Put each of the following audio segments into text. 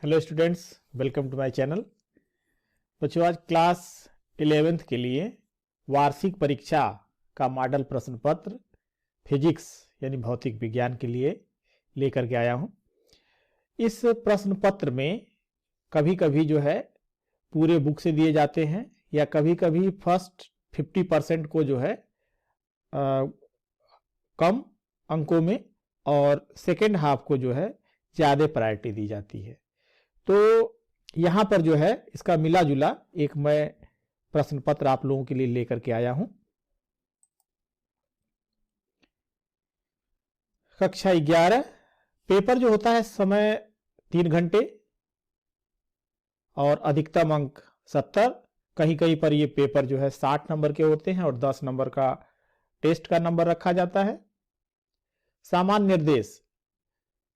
Hello students, welcome to my channel. बच्चों, आज class 11th के लिए वार्षिक परीक्षा का मॉडल प्रश्न पत्र फिजिक्स यानी भौतिक विज्ञान के लिए लेकर के आया हूं। इस प्रश्न पत्र में कभी कभी जो है पूरे बुक से दिए जाते हैं या कभी कभी फर्स्ट 50% को जो है कम अंकों में और सेकेंड हाफ को जो है ज़्यादा प्रायोरिटी दी जाती है। तो यहां पर जो है इसका मिला जुला एक मैं प्रश्न पत्र आप लोगों के लिए लेकर के आया हूं। कक्षा 11 पेपर जो होता है समय 3 घंटे और अधिकतम अंक 70। कहीं कहीं पर ये पेपर जो है 60 नंबर के होते हैं और 10 नंबर का टेस्ट का नंबर रखा जाता है। सामान्य निर्देश,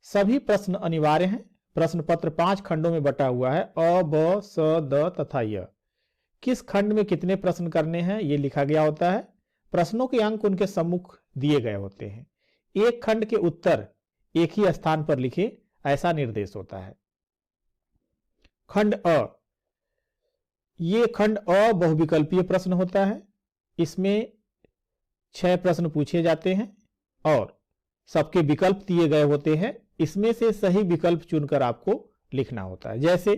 सभी प्रश्न अनिवार्य हैं। प्रश्न पत्र 5 खंडों में बटा हुआ है, अ, ब, स, द तथा य। किस खंड में कितने प्रश्न करने हैं ये लिखा गया होता है। प्रश्नों के अंक उनके सम्मुख दिए गए होते हैं। एक खंड के उत्तर एक ही स्थान पर लिखे, ऐसा निर्देश होता है। खंड अ, ये खंड अ बहुविकल्पीय प्रश्न होता है। इसमें 6 प्रश्न पूछे जाते हैं और सबके विकल्प दिए गए होते हैं। इसमें से सही विकल्प चुनकर आपको लिखना होता है। जैसे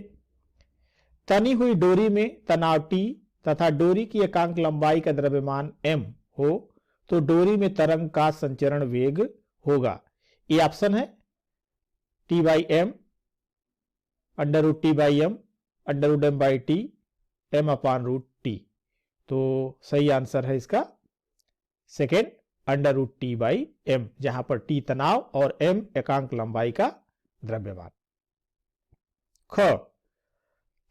तनी हुई डोरी में तनाव T तथा डोरी की एकांक लंबाई का द्रव्यमान m हो तो डोरी में तरंग का संचरण वेग होगा। ये ऑप्शन है T/m, √T/m, √m/t, m/√t। तो सही आंसर है इसका सेकेंड √T/m, जहां पर T तनाव और m एकांक लंबाई का द्रव्यमान। ख,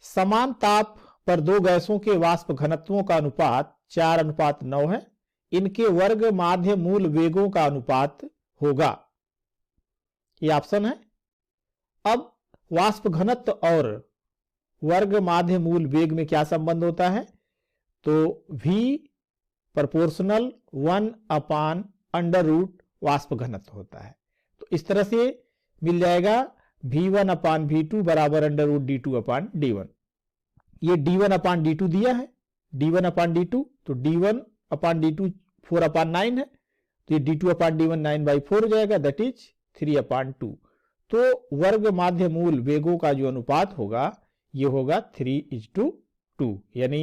समान ताप पर दो गैसों के वाष्प घनत्वों का अनुपात 4:9 है। इनके वर्ग माध्य मूल वेगों का अनुपात होगा। ये ऑप्शन है। अब वाष्प घनत्व और वर्ग माध्य मूल वेग में क्या संबंध होता है? तो V प्रोपोर्शनल 1/√, वाष्प घनत्व होता है। तो इस तरह से मिल जाएगा V1/V2 बराबर √d2/d1। ये d1/d2 दिया है, d1/d2, तो d1/d2 4/9 है, तो ये d2/d1 9/4 हो जाएगा, दैट इज 3/2। तो वर्ग माध्य मूल वेगों का जो अनुपात होगा ये होगा 3:2, यानी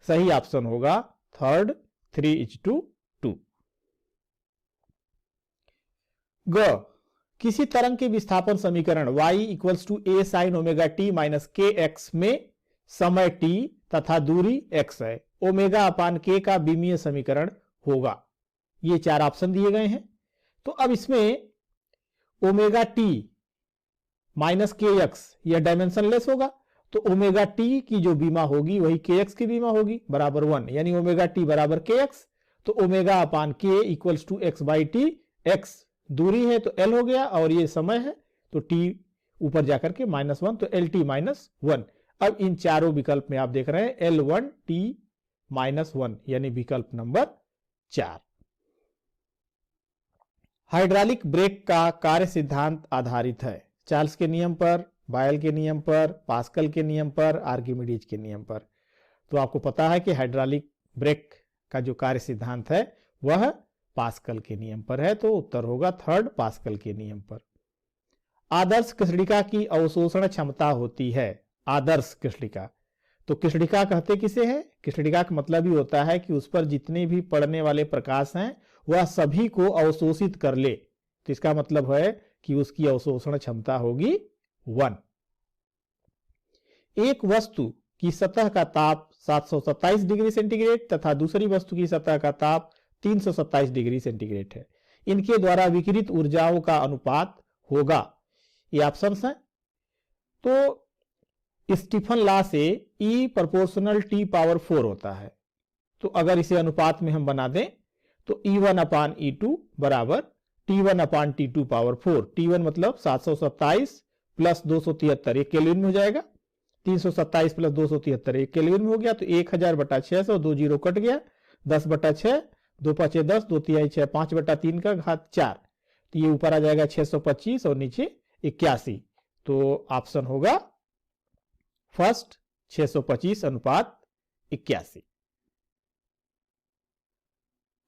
सही ऑप्शन होगा थर्ड 3:2। ग, किसी तरंग के विस्थापन समीकरण y = a sin ωt - kx में समय t तथा दूरी x है। ω/k का विमीय समीकरण होगा। ये 4 ऑप्शन दिए गए हैं। तो अब इसमें ωt - kx यह डायमेंशनलेस होगा, तो ωt की जो बीमा होगी वही kx की बीमा होगी बराबर 1, यानी ωt बराबर kx। तो ω/k = x/t, x दूरी है तो l हो गया और ये समय है तो t ऊपर जाकर के -1, तो lt - 1। अब इन चारों विकल्प में आप देख रहे हैं L1 t -1, यानी विकल्प नंबर 4। हाइड्रोलिक ब्रेक का कार्य सिद्धांत आधारित है चार्ल्स के नियम पर, बायल के नियम पर, पास्कल के नियम पर, आर्किमिडीज के नियम पर। तो आपको पता है कि हाइड्रोलिक ब्रेक का जो कार्य सिद्धांत है वह पास्कल के नियम पर है, तो उत्तर होगा थर्ड पास्कल के नियम पर। आदर्श कृष्णिका की अवशोषण क्षमता होती है। आदर्श कृष्णिका, तो कृष्णिका कहते किसे हैं? कृष्णिका का मतलब ही होता है कि उस पर जितने भी पड़ने वाले प्रकाश हैं वह सभी को अवशोषित कर ले। तो इसका मतलब है कि उसकी अवशोषण क्षमता होगी 1। एक वस्तु की सतह का ताप 727 डिग्री सेंटीग्रेड तथा दूसरी वस्तु की सतह का ताप 327 डिग्री सेंटीग्रेड है। इनके द्वारा विकिरित ऊर्जाओं का अनुपात होगा। ये ऑप्शंस हैं। तो स्टीफन लॉ से E प्रोपोर्शनल T/4 होता है। तो अगर इसे अनुपात में हम बना दें तो E1/E2 बराबर T1/T2/4। T1 मतलब 727 प्लस 273 1 केल्विन में हो जाएगा। 327 प्लस 273 1 केल्विन में हो गया, तो 1000/600, 2 जीरो कट गया, 10/6, 2×5 = 10, 2×3 = 6, 5/3 का घात 4। तो ये ऊपर आ जाएगा 625 और नीचे 81। तो ऑप्शन होगा फर्स्ट 625:81।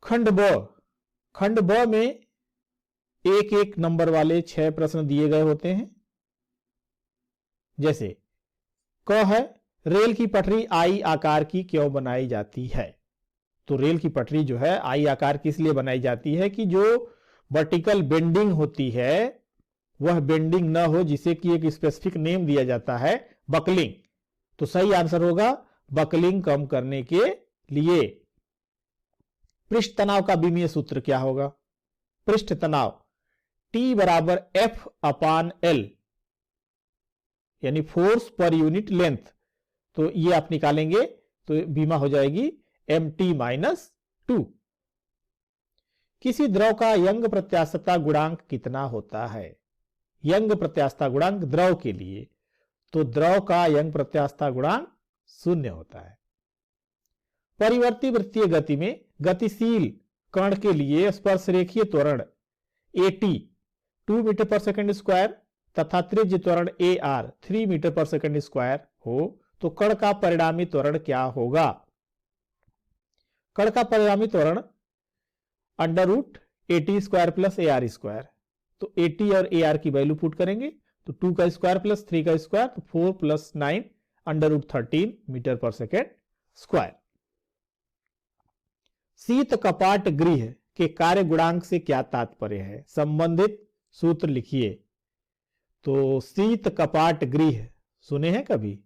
खंड ब में एक एक नंबर वाले 6 प्रश्न दिए गए होते हैं। जैसे क है, रेल की पटरी आई आकार की क्यों बनाई जाती है? तो रेल की पटरी जो है आई आकार की इसलिए बनाई जाती है कि जो वर्टिकल बेंडिंग होती है वह बेंडिंग न हो, जिसे कि एक स्पेसिफिक नेम दिया जाता है बकलिंग। तो सही आंसर होगा बकलिंग कम करने के लिए। पृष्ठ तनाव का विमीय सूत्र क्या होगा? पृष्ठ तनाव T बराबर F/L यानी फोर्स पर यूनिट लेंथ। तो ये आप निकालेंगे तो बीमा हो जाएगी MT-2। किसी द्रव का यंग प्रत्यास्थता गुणांक कितना होता है? यंग प्रत्यास्थता गुणांक द्रव के लिए, तो द्रव का यंग प्रत्यास्थता गुणांक 0 होता है। परिवर्ती वृत्तीय गति में गतिशील कण के लिए स्पर्शरेखीय त्वरण AT 2 मीटर पर सेकंड स्क्वायर तथा त्रिज्य त्वरण AR 3 मीटर पर सेकंड स्क्वायर हो तो कण का परिणामी त्वरण क्या होगा? कण का परिणामी त्वरण √AT² प्लस AR²। तो AT और AR की वैल्यू पुट करेंगे तो 2 का स्क्वायर प्लस 3 का स्क्वायर तो 4 + 9 √13 मीटर पर सेकेंड स्क्वायर। शीत कपाट गृह के कार्य गुणांक से क्या तात्पर्य है? संबंधित सूत्र लिखिए। तो शीत कपाट गृह सुने हैं कभी?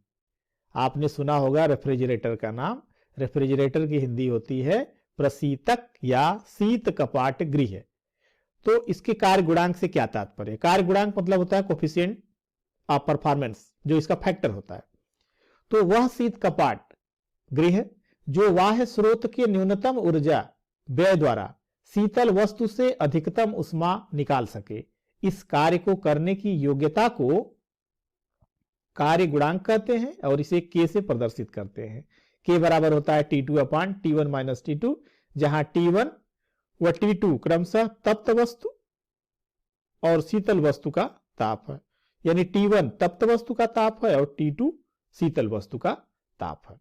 आपने सुना होगा रेफ्रिजरेटर का नाम। रेफ्रिजरेटर की हिंदी होती है प्रशीतक या शीत कपाट गृह। तो इसके कार्य गुणांक से क्या तात्पर्य? कार्य गुणांक मतलब होता है कोफिशिएंट ऑफ परफॉर्मेंस, जो इसका फैक्टर होता है। तो वह शीत कपाट गृह जो बाह्य स्रोत के न्यूनतम ऊर्जा व्यय द्वारा शीतल वस्तु से अधिकतम उष्मा निकाल सके, इस कार्य को करने की योग्यता को कार्य गुणांक कहते हैं और इसे K से प्रदर्शित करते हैं। K बराबर होता है T2/T1 - T2, जहां T1 व T2 क्रमशः तप्त वस्तु और शीतल वस्तु का ताप है। यानी T1 तप्त वस्तु का ताप है और T2 शीतल वस्तु का ताप है।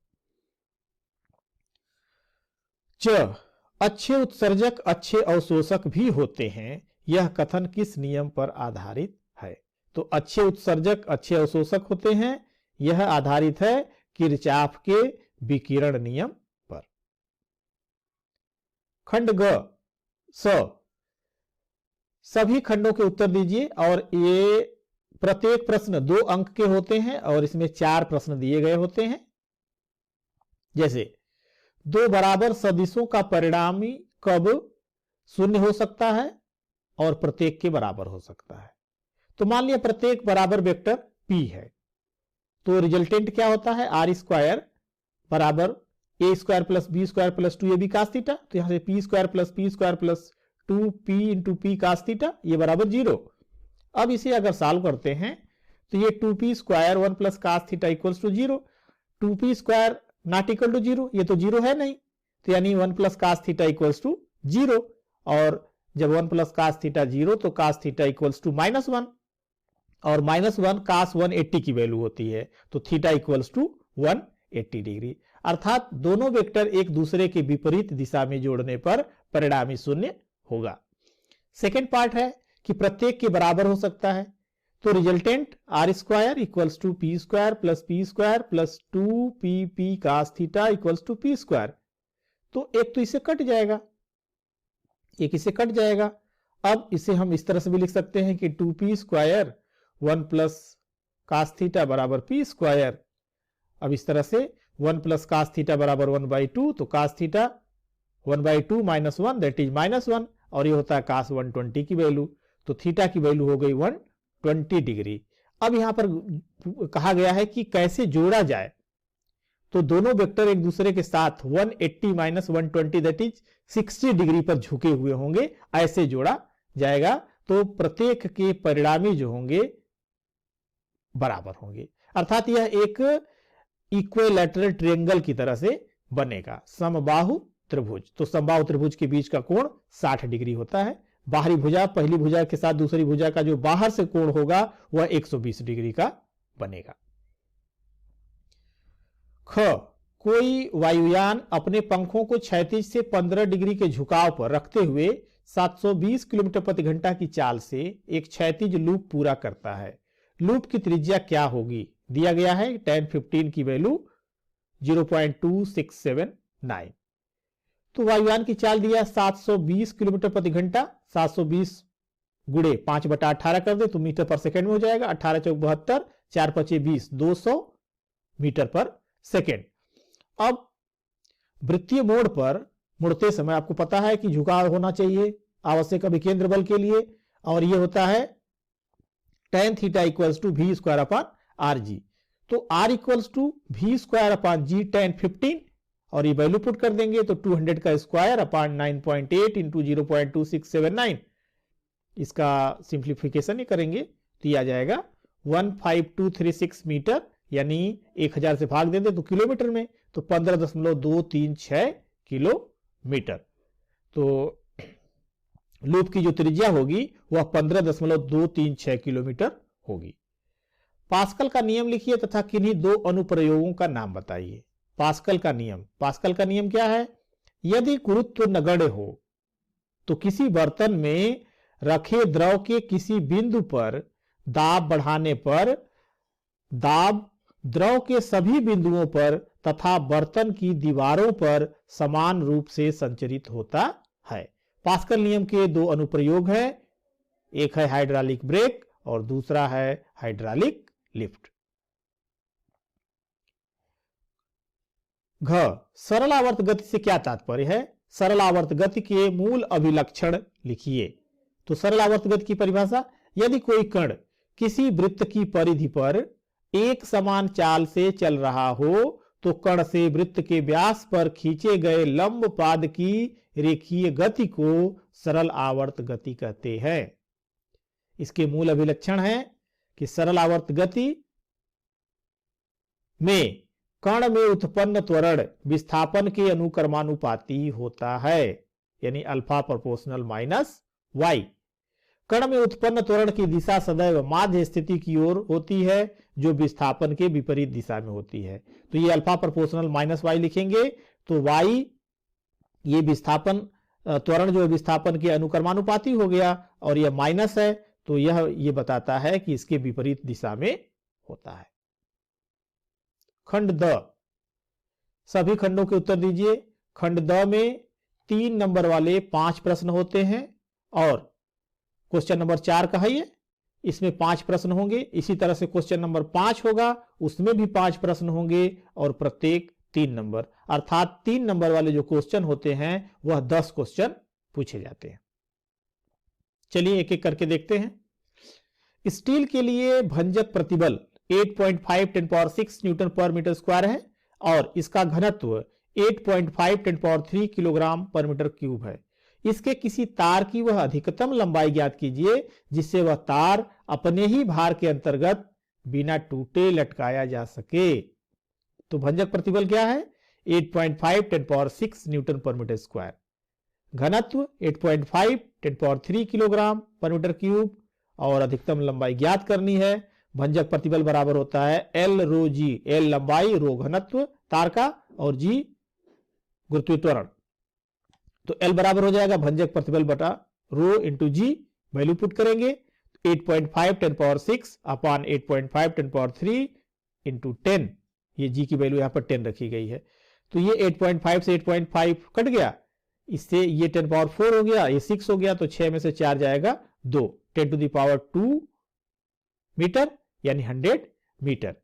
अच्छे उत्सर्जक अच्छे अवशोषक भी होते हैं, यह कथन किस नियम पर आधारित है? तो अच्छे उत्सर्जक अच्छे अवशोषक होते हैं, यह आधारित है किरचॉफ के विकिरण नियम पर। खंड ग सभी खंडों के उत्तर दीजिए और ये प्रत्येक प्रश्न 2 अंक के होते हैं और इसमें 4 प्रश्न दिए गए होते हैं। जैसे 2 बराबर सदिशों का परिणामी कब 0 हो सकता है और प्रत्येक के बराबर हो सकता है? तो मान लिया प्रत्येक बराबर वेक्टर P है, तो रिजल्टेंट क्या होता है? R² बराबर A² + B² + 2AB cos theta. तो यहां से P² + P² + 2P × P cos theta ये बराबर 0। अब इसे अगर सॉल्व करते हैं तो ये 2P² 1 + cos theta = 0, 2P² not equal to 0, ये तो 0 है नहीं, तो यानी 1 + cos थीटा = 0। और जब 1 + cos थीटा 0 तो cos थीटा = -1 और -1 cos 180 की वैल्यू होती है, तो थीटा = 180 डिग्री। अर्थात दोनों वेक्टर एक दूसरे के विपरीत दिशा में जोड़ने पर परिणामी 0 होगा। सेकेंड पार्ट है कि प्रत्येक के बराबर हो सकता है, तो resultant R² = P² + P² + 2PP cos theta = P²। तो एक तो इसे कट जाएगा, एक इसे कट जाएगा। अब इसे हम इस तरह से भी लिख सकते हैं कि 2P² 1 + cos थीटा = P²। अब इस तरह से 1 + cos थीटा = 1/2, तो cos थीटा 1/2 - 1 दैट इज -1 और ये होता है cos 120 की वैल्यू, तो थीटा की वैल्यू हो गई 120 डिग्री। अब यहां पर कहा गया है कि कैसे जोड़ा जाए, तो दोनों वेक्टर एक दूसरे के साथ 180 - 120 दैट इज 60 डिग्री पर झुके हुए होंगे, ऐसे जोड़ा जाएगा। तो प्रत्येक के परिणामी जो होंगे बराबर होंगे, अर्थात यह एक इक्विलैटरल ट्रायंगल की तरह से बनेगा, समबाहु त्रिभुज। तो समबाहु त्रिभुज के बीच का कोण 60 डिग्री होता है। बाहरी भुजा पहली भुजा के साथ दूसरी भुजा का जो बाहर से कोण होगा वह 120 डिग्री का बनेगा। ख, कोई वायुयान अपने पंखों को क्षैतिज से 15 डिग्री के झुकाव पर रखते हुए 720 किलोमीटर प्रति घंटा की चाल से एक क्षैतिज लूप पूरा करता है। लूप की त्रिज्या क्या होगी? दिया गया है tan 15 की वैल्यू 0.2679। तो वायुयान की चाल दिया 720 किलोमीटर प्रति घंटा, 720 गुणे 5/18 कर दे तो मीटर पर सेकेंड में हो जाएगा। 18 चौक 72, 4 पचे 20, 200 मीटर पर सेकेंड। अब वृत्तीय मोड़ पर मुड़ते समय आपको पता है कि झुकाव होना चाहिए आवश्यक अभिकेंद्र बल के लिए, और यह होता है tan theta equals to v square upon r g. तो r equals to v square upon g tan 15, और ये वैल्यू पुट कर देंगे तो 200 का स्क्वायर अपॉन 9.8 इंटू 0.2679, इसका सिंप्लीफिकेशन ही करेंगे तो ये आ जाएगा 15236 मीटर, यानी 1000 से भाग देंगे तो किलोमीटर में तो 15.236 किलोमीटर। तो लूप की जो त्रिज्या होगी वह 15.236 किलोमीटर होगी। पास्कल का नियम लिखिए तथा किन्हीं दो अनुप्रयोगों का नाम बताइए। पास्कल का नियम क्या है? यदि गुरुत्व नगण्य हो तो किसी बर्तन में रखे द्रव के किसी बिंदु पर दाब बढ़ाने पर दाब द्रव के सभी बिंदुओं पर तथा बर्तन की दीवारों पर समान रूप से संचरित होता है। पास्कल नियम के दो अनुप्रयोग हैं, एक है हाइड्रोलिक ब्रेक और दूसरा है हाइड्रोलिक लिफ्ट। घ, सरल आवर्त गति से क्या तात्पर्य है? सरल आवर्त गति के मूल अभिलक्षण लिखिए। तो सरल आवर्त गति की परिभाषा, यदि कोई कण किसी वृत्त की परिधि पर एक समान चाल से चल रहा हो तो कण से वृत्त के व्यास पर खींचे गए लंब पाद की रेखीय गति को सरल आवर्त गति कहते हैं। इसके मूल अभिलक्षण है कि सरल आवर्त गति में कण में उत्पन्न त्वरण विस्थापन के अनुक्रमानुपाती होता है, यानी अल्फा प्रोपोर्शनल माइनस वाई। कण में उत्पन्न त्वरण की दिशा सदैव माध्य स्थिति की ओर होती है जो विस्थापन के विपरीत दिशा में होती है। तो ये अल्फा प्रोपोर्शनल माइनस वाई लिखेंगे तो वाई ये विस्थापन त्वरण जो है विस्थापन के अनुक्रमानुपाती हो गया, और यह माइनस है तो ये बताता है कि इसके विपरीत दिशा में होता है। खंड द, सभी खंडों के उत्तर दीजिए। खंड द में 3 नंबर वाले 5 प्रश्न होते हैं और क्वेश्चन नंबर 4 का है ये, इसमें 5 प्रश्न होंगे। इसी तरह से क्वेश्चन नंबर 5 होगा, उसमें भी 5 प्रश्न होंगे और प्रत्येक 3 नंबर, अर्थात 3 नंबर वाले जो क्वेश्चन होते हैं वह 10 क्वेश्चन पूछे जाते हैं। चलिए एक एक करके देखते हैं। स्टील के लिए भंजक प्रतिबल 8.5 10⁶ न्यूटन पर मीटर स्क्वायर है और इसका घनत्व 8.5 10³ किलोग्राम पर मीटर क्यूब है। इसके किसी तार की वह अधिकतम लंबाई ज्ञात कीजिए जिससे वह तार अपने ही भार के अंतर्गत बिना टूटे लटकाया जा सके। तो भंजक प्रतिबल क्या है? 8.5 10⁶ न्यूटन पर मीटर स्क्वायर, घनत्व 8.5 10³ किलोग्राम पर मीटर क्यूब और अधिकतम लंबाई ज्ञात करनी है। भंजक प्रतिबल बराबर होता है L रो जी, L लंबाई, रो घनत्व तार का और G गुरुत्वीय त्वरण। तो L बराबर हो जाएगा भंजक प्रतिबल बटा रो इंटू जी, वैल्यू पुट करेंगे 8.5 10⁶ अपॉन 8.5 10³ इंटू 10, ये G की वैल्यू यहां पर 10 रखी गई है। तो ये 8.5 से 8.5 कट गया, इससे ये 10⁴ हो गया, ये 6 हो गया, तो 6 में से 4 जाएगा 2, 10⁻² मीटर यानी 100 मीटर।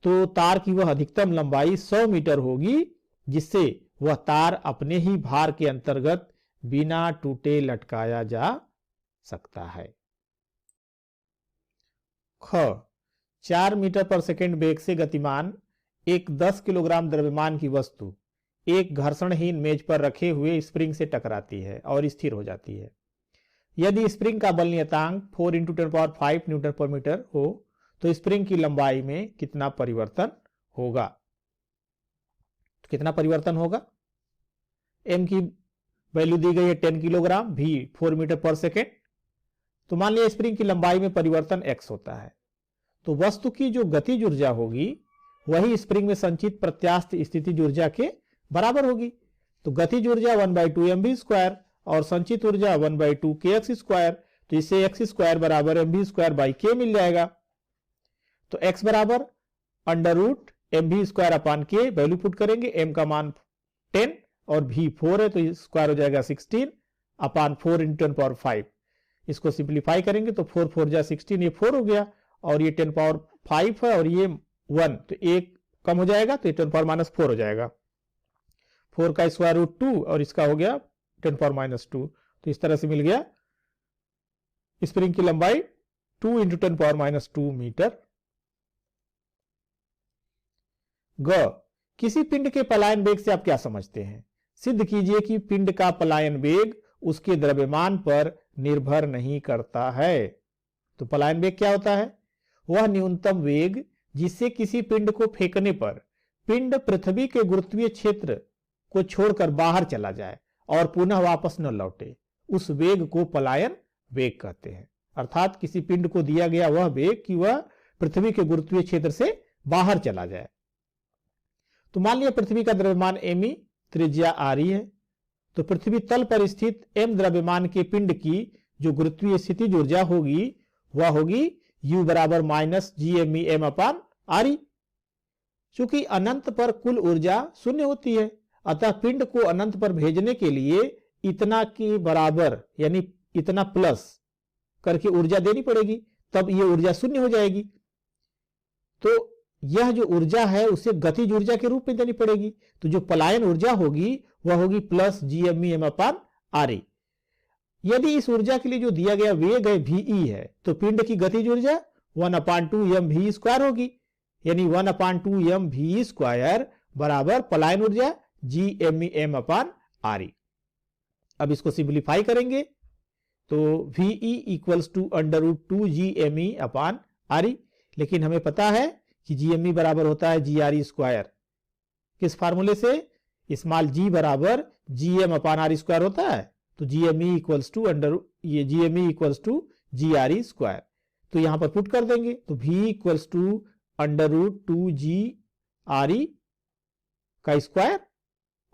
तो तार की वह अधिकतम लंबाई 100 मीटर होगी जिससे वह तार अपने ही भार के अंतर्गत बिना टूटे लटकाया जा सकता है। ख, 4 मीटर पर सेकेंड वेग से गतिमान एक 10 किलोग्राम द्रव्यमान की वस्तु एक घर्षणहीन मेज पर रखे हुए स्प्रिंग से टकराती है और स्थिर हो जाती है। यदि स्प्रिंग का बल नियतांक 4 × 10⁵ न्यूटन पर मीटर हो तो स्प्रिंग की लंबाई में कितना परिवर्तन होगा? तो कितना परिवर्तन होगा? m की वैल्यू दी गई है 10 किलोग्राम, v 4 मीटर पर सेकेंड। तो मान लिया स्प्रिंग की लंबाई में परिवर्तन x होता है, तो वस्तु की जो गतिज ऊर्जा होगी वही स्प्रिंग में संचित प्रत्यास्थ स्थितिज ऊर्जा के बराबर होगी। तो गतिज ऊर्जा 1/2 mv² और संचित ऊर्जा 1/2 kx²। तो इससे x² बराबर mv²/k मिल जाएगा। तो x बराबर √mv²/k, वैल्यू पुट करेंगे, m का मान 10 और v 4 है, तो स्क्वायर हो जाएगा 16/4 × 10⁵। इसको सिंप्लीफाई करेंगे तो 4 4 जा 16, ये 4 हो गया, और ये 10⁵ है और ये 1, तो एक कम हो जाएगा, तो ये 10⁻⁴ हो जाएगा। 4 का स्क्वायर रूट 2 और इसका हो गया 10⁻²। तो इस तरह से मिल गया स्प्रिंग की लंबाई 2 × 10⁻² मीटर। ग, किसी पिंड के पलायन वेग से आप क्या समझते हैं? सिद्ध कीजिए कि पिंड का पलायन वेग उसके द्रव्यमान पर निर्भर नहीं करता है। तो पलायन वेग क्या होता है? वह न्यूनतम वेग जिससे किसी पिंड को फेंकने पर पिंड पृथ्वी के गुरुत्वीय क्षेत्र को छोड़कर बाहर चला जाए और पुनः वापस न लौटे, उस वेग को पलायन वेग कहते हैं। अर्थात किसी पिंड को दिया गया वह वेग कि वह पृथ्वी के गुरुत्वीय क्षेत्र से बाहर चला जाए। तो मान लिया पृथ्वी का द्रव्यमान me, त्रिज्या re है, तो पृथ्वी तल पर स्थित m द्रव्यमान के पिंड की जो गुरुत्वीय स्थितिज ऊर्जा होगी वह होगी u बराबर -gmem/re। चूंकि अनंत पर कुल ऊर्जा शून्य होती है, अतः पिंड को अनंत पर भेजने के लिए इतना के बराबर यानी इतना प्लस करके ऊर्जा देनी पड़ेगी, तब ये ऊर्जा शून्य हो जाएगी। तो यह जो ऊर्जा है उसे गतिज ऊर्जा के रूप में देनी पड़ेगी। तो जो पलायन ऊर्जा होगी वह होगी +gmem/re। यदि इस ऊर्जा के लिए जो दिया गया वेग है ve है, तो पिंड की गतिज ऊर्जा 1/2 mv² होगी, यानी 1/2 mv² बराबर पलायन ऊर्जा gmem/re। अब इसको सिंप्लीफाई करेंगे तो ve = √2gme/re, लेकिन हमें पता है कि gme बराबर होता है gre²। किस फार्मूले से? स्मॉल g बराबर gm/re² होता है, तो gme = gre²। तो यहां पर पुट कर देंगे तो v √2gre²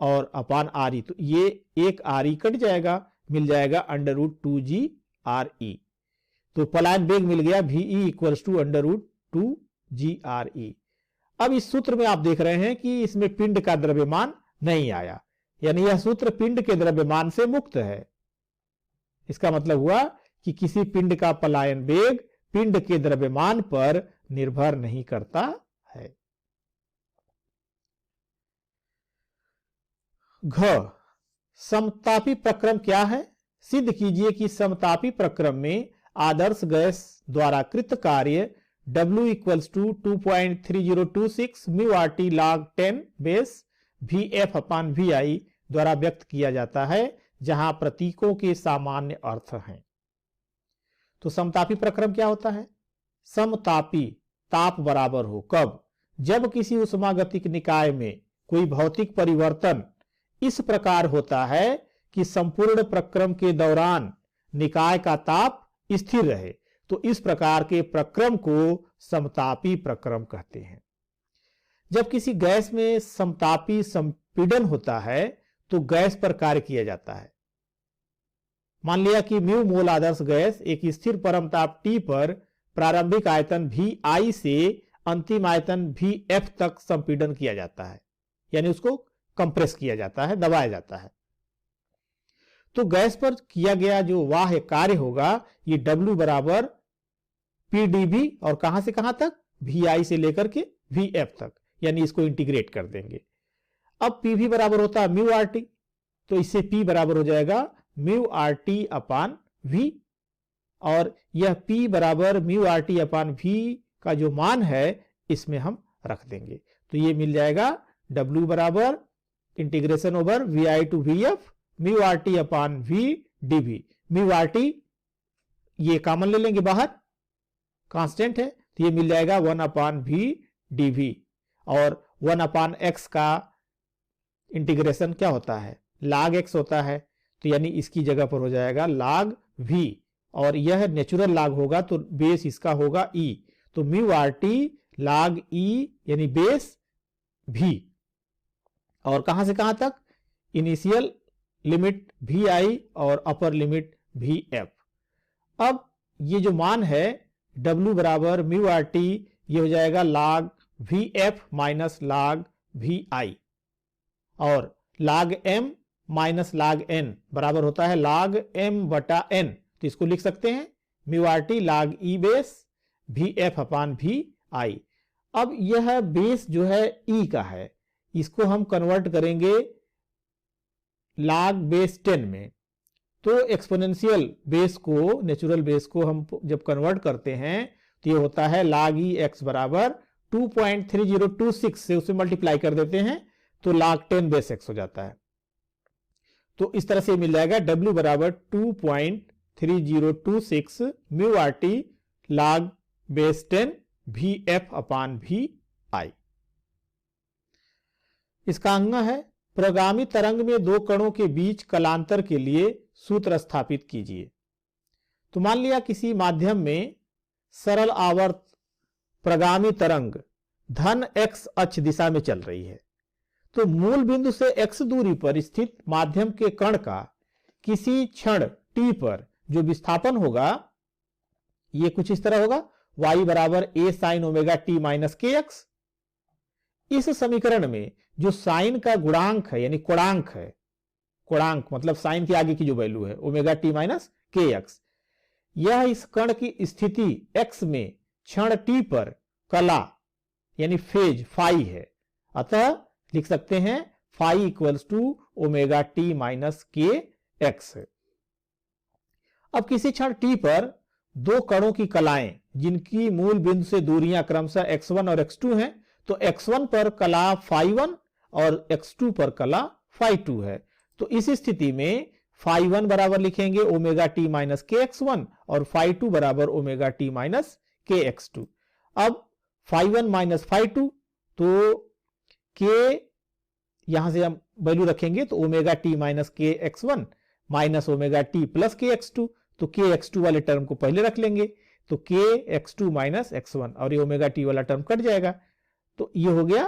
और अपान re, तो ये एक re कट जाएगा, मिल जाएगा √2gre। तो पलायन वेग मिल गया ve = √2gre। अब इस सूत्र में आप देख रहे हैं कि इसमें पिंड का द्रव्यमान नहीं आया, यानी यह सूत्र पिंड के द्रव्यमान से मुक्त है। इसका मतलब हुआ कि किसी पिंड का पलायन वेग पिंड के द्रव्यमान पर निर्भर नहीं करता है। घ, समतापी प्रक्रम क्या है? सिद्ध कीजिए कि समतापी प्रक्रम में आदर्श गैस द्वारा कृत कार्य W = 2.3026 μRT log 10 base Vf/Vi द्वारा व्यक्त किया जाता है, जहां प्रतीकों के सामान्य अर्थ हैं। तो समतापी प्रक्रम क्या होता है? समतापी ताप बराबर हो कब? जब किसी उष्मागतिक निकाय में कोई भौतिक परिवर्तन इस प्रकार होता है कि संपूर्ण प्रक्रम के दौरान निकाय का ताप स्थिर रहे, तो इस प्रकार के प्रक्रम को समतापी प्रक्रम कहते हैं। जब किसी गैस में समतापी संपीड़न होता है तो गैस पर कार्य किया जाता है। मान लिया कि म्यू मोल आदर्श गैस एक स्थिर परम ताप T पर प्रारंभिक आयतन Vi से अंतिम आयतन Vf तक संपीड़न किया जाता है, यानी उसको कंप्रेस किया जाता है, दबाया जाता है। तो गैस पर किया गया जो बाह्य कार्य होगा ये W बराबर PdV और कहां से कहां तक? Vi से लेकर के Vf तक, यानी इसको इंटीग्रेट कर देंगे। अब PV बराबर होता है म्यू RT, तो इससे P बराबर हो जाएगा म्यू RT/V, और यह P बराबर म्यू RT/V का जो मान है इसमें हम रख देंगे। तो ये मिल जाएगा W बराबर integration over Vi to Vf mu RT/V dV। Mu RT ये कॉमन ले लेंगे बाहर, कांस्टेंट है, तो ये मिल जाएगा 1/V dV, और 1/x का इंटीग्रेशन क्या होता है? log x होता है, तो यानी इसकी जगह पर हो जाएगा log v, और यह नेचुरल लॉग होगा तो बेस इसका होगा e, तो mu R T log e यानी बेस v, और कहां से कहां तक, इनिशियल लिमिट vi और अपर लिमिट vf। अब ये जो मान है w बराबर म्यू आर टी, ये हो जाएगा log vf minus log vi, और log m minus log n बराबर होता है log m बटा n, तो इसको लिख सकते हैं mu R T log e base vf अपान vi। अब यह बेस जो है e का है, इसको हम कन्वर्ट करेंगे log बेस 10 में, तो एक्सपोनेंशियल बेस को, नेचुरल बेस को हम जब कन्वर्ट करते हैं तो ये होता है log e x बराबर 2.3026 से उसे मल्टीप्लाई कर देते हैं तो log 10 बेस x हो जाता है। तो इस तरह से मिल जाएगा w बराबर 2.3026 mu R T log base 10 vf अपान vi। इसका अंग है प्रगामी तरंग में दो कणों के बीच कलांतर के लिए सूत्र स्थापित कीजिए। तो मान लिया किसी माध्यम में सरल आवर्त प्रगामी तरंग धन x अक्ष दिशा में चल रही है, तो मूल बिंदु से x दूरी पर स्थित माध्यम के कण का किसी क्षण t पर जो विस्थापन होगा ये कुछ इस तरह होगा, y बराबर a sin omega t minus k x. इस समीकरण में जो साइन का गुणांक है यानी कोणांक है, कोणांक मतलब साइन के आगे की जो वैल्यू है omega t minus k x, यह इस कण की स्थिति x में क्षण t पर कला यानी फेज फाई है, अतः लिख सकते हैं phi equals to omega t minus k x. अब किसी क्षण t पर दो कणों की कलाएं जिनकी मूल बिंदु से दूरियां क्रमशः x1 और x2 हैं, तो x1 पर कला फाई 1 और x2 पर कला फाई 2 है, तो इस स्थिति में फाई 1 बराबर लिखेंगे ओमेगा टी माइनस के एक्स1 और फाई 2 बराबर ओमेगा टी माइनस के एक्स2। अब फाई 1 माइनस फाई 2, तो के यहां से हम वैल्यू रखेंगे तो ओमेगा टी माइनस के एक्स1 माइनस ओमेगा टी प्लस के एक्स2, तो के एक्स2 वाले टर्म को पहले रख लेंगे, तो के एक्स2 माइनस एक्स1 और ये ओमेगा टी वाला टर्म कट जाएगा, तो ये हो गया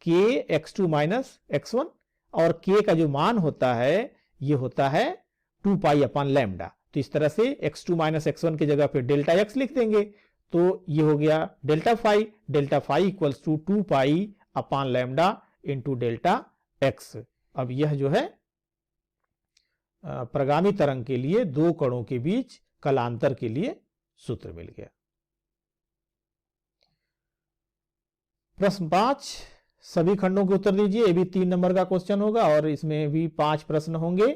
के एक्स2 माइनस एक्स1, और के का जो मान होता है ये होता है 2 पाई अपान लैम्डा। तो इस तरह से x2 माइनस x1 की जगह पे डेल्टा x लिख देंगे, तो ये हो गया delta phi equals to 2 pi upon lambda into delta x। अब यह जो है प्रगामी तरंग के लिए दो कणों के बीच कलांतर के लिए सूत्र मिल गया। प्रश्न 5, सभी खंडों के उत्तर दीजिए। ये भी 3 नंबर का क्वेश्चन होगा और इसमें भी 5 प्रश्न होंगे।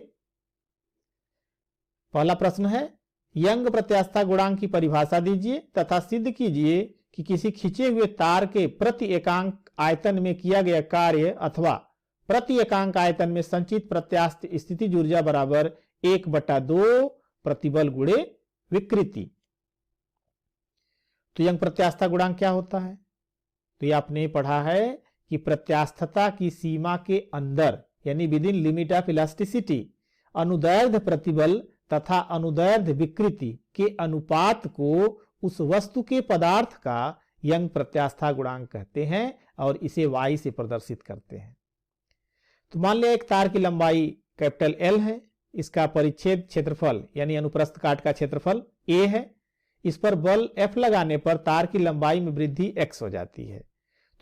पहला प्रश्न है, यंग प्रत्यास्थता गुणांक की परिभाषा दीजिए तथा सिद्ध कीजिए कि किसी खींचे हुए तार के प्रति एकांक आयतन में किया गया कार्य अथवा प्रति एकांक आयतन में संचित प्रत्यास्थ स्थितिज ऊर्जा बराबर 1/2 प्रतिबल गुणे विकृति। तो यंग प्रत्यास्थता गुणांक क्या होता है? तो ये आपने पढ़ा है कि प्रत्यास्थता की सीमा के अंदर यानी with in limit of elasticity अनुदैर्ध्य प्रतिबल तथा अनुदैर्ध्य विकृति के अनुपात को उस वस्तु के पदार्थ का यंग प्रत्यास्थता गुणांक कहते हैं और इसे y से प्रदर्शित करते हैं। तो मान लिया एक तार की लंबाई कैपिटल L है, इसका परिच्छेद क्षेत्रफल यानी अनुप्रस्थ काट का क्षेत्रफल a है, इस पर बल F लगाने पर तार की लंबाई में वृद्धि x हो जाती है।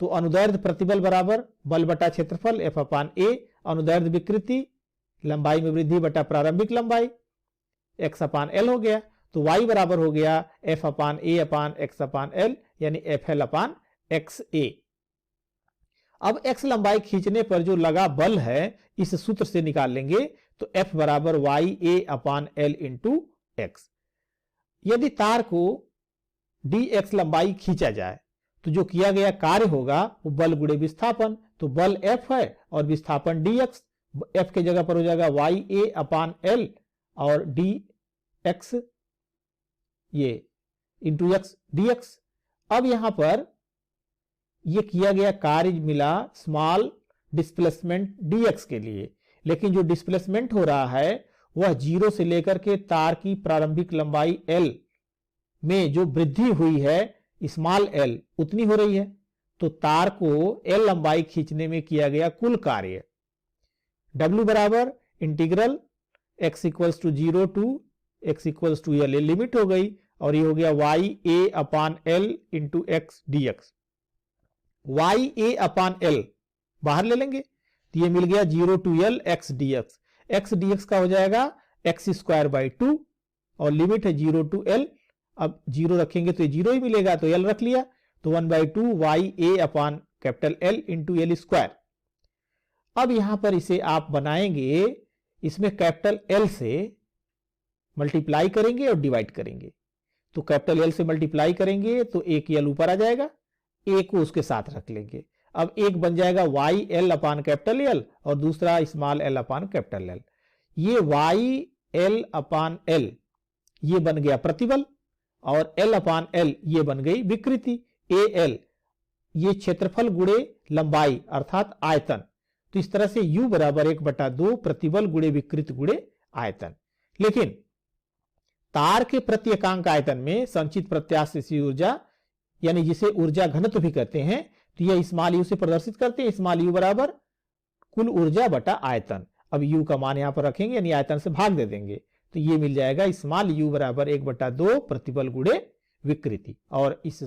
तो अनुदैर्ध्य प्रतिबल बराबर बल बटा क्षेत्रफल F अपान a, अनुदैर्ध्य विकृति लंबाई में वृद्धि बटा प्रारंभिक लंबाई x अपान L हो गया। तो y बराबर हो गया F upon a upon x upon L यानी FL अपान XA। अब x लंबाई खींचने पर जो लगा बल है इस सूत्र से निकाल लेंगे, तो F बराबर YA अपान L इंटू x। यदि तार को dx लंबाई खींचा जाए तो जो किया गया कार्य होगा वो बल गुणे विस्थापन, तो बल F है और विस्थापन dx, F के जगह पर हो जाएगा YA अपान L और dx ये इंटू x dx। अब यहां पर ये किया गया कार्य मिला स्मॉल डिस्प्लेसमेंट dx के लिए, लेकिन जो डिस्प्लेसमेंट हो रहा है वह 0 से लेकर के तार की प्रारंभिक लंबाई l में जो वृद्धि हुई है स्मॉल l उतनी हो रही है। तो तार को l लंबाई खींचने में किया गया कुल कार्य W बराबर integral x equals to 0 to x equals to l, limit हो गई और ये हो गया y a upon l into x d x. y a upon l बाहर ले लेंगे तो ये मिल गया 0 to l x dx, x dx का हो जाएगा x स्क्वायर बाई 2 और लिमिट है 0 टू l। अब 0 रखेंगे तो ये 0 ही मिलेगा तो l रख लिया तो 1/2 y a upon capital L into L square. अब यहां पर इसे आप बनाएंगे, इसमें कैपिटल L से मल्टीप्लाई करेंगे और डिवाइड करेंगे। तो कैपिटल L से मल्टीप्लाई करेंगे तो एक L ऊपर आ जाएगा, एक को उसके साथ रख लेंगे। अब एक बन जाएगा y L अपान कैपिटल L और दूसरा स्मॉल l अपान कैपिटल L। ये y L अपान L ये बन गया प्रतिबल और L अपान L ये बन गई विकृति AL, ये क्षेत्रफल गुणे लंबाई अर्थात आयतन। तो इस तरह से U बराबर 1/2 प्रतिबल गुणे विकृति गुणे आयतन। लेकिन तार के प्रति एकांक आयतन में संचित प्रत्याशित ऊर्जा यानी जिसे ऊर्जा घनत्व भी कहते हैं, तो यह स्मॉल u से प्रदर्शित करते हैं। स्मॉल u बराबर कुल ऊर्जा बटा आयतन। अब u का मान यहां पर रखेंगे यानी आयतन से भाग दे देंगे तो ये मिल जाएगा स्मॉल u बराबर 1/2 प्रतिबल गुणे विकृति। और इस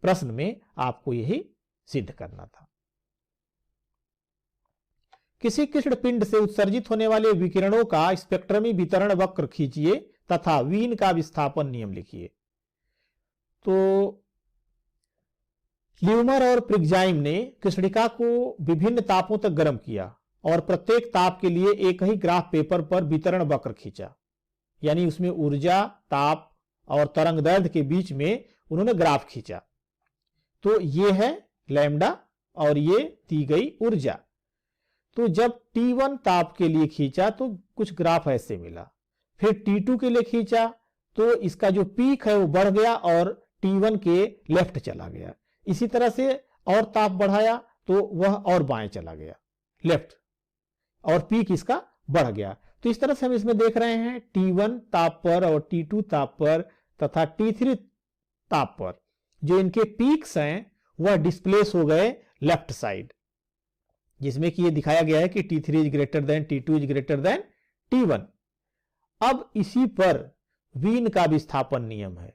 प्रश्न में आपको यही सिद्ध करना था। किसी कृष्ण पिंड से उत्सर्जित होने वाले विकिरणों का स्पेक्ट्रमी वितरण वक्र खींचिए तथा वीन का विस्थापन नियम लिखिए। तो ल्यूमर और प्रिग्जाइम ने कृष्णिका को विभिन्न तापों तक गर्म किया और प्रत्येक ताप के लिए एक ही ग्राफ पेपर पर वितरण वक्र खींचा, यानी उसमें ऊर्जा, ताप और तरंग दैर्ध्य के बीच में उन्होंने ग्राफ खींचा। तो ये है लैम्डा और ये दी गई ऊर्जा। तो जब T1 ताप के लिए खींचा तो कुछ ग्राफ ऐसे मिला, फिर T2 के लिए खींचा तो इसका जो पीक है वो बढ़ गया और T1 के लेफ्ट चला गया। इसी तरह से और ताप बढ़ाया तो वह और बाएं चला गया लेफ्ट और पीक इसका बढ़ गया। तो इस तरह से हम इसमें देख रहे हैं T1 ताप पर और T2 ताप पर तथा T3 ताप पर जो इनके पीक्स हैं वह डिस्प्लेस हो गए लेफ्ट साइड, जिसमें कि ये दिखाया गया है कि T3 is greater than T2 is greater than T1। अब इसी पर वीन का विस्थापन नियम है।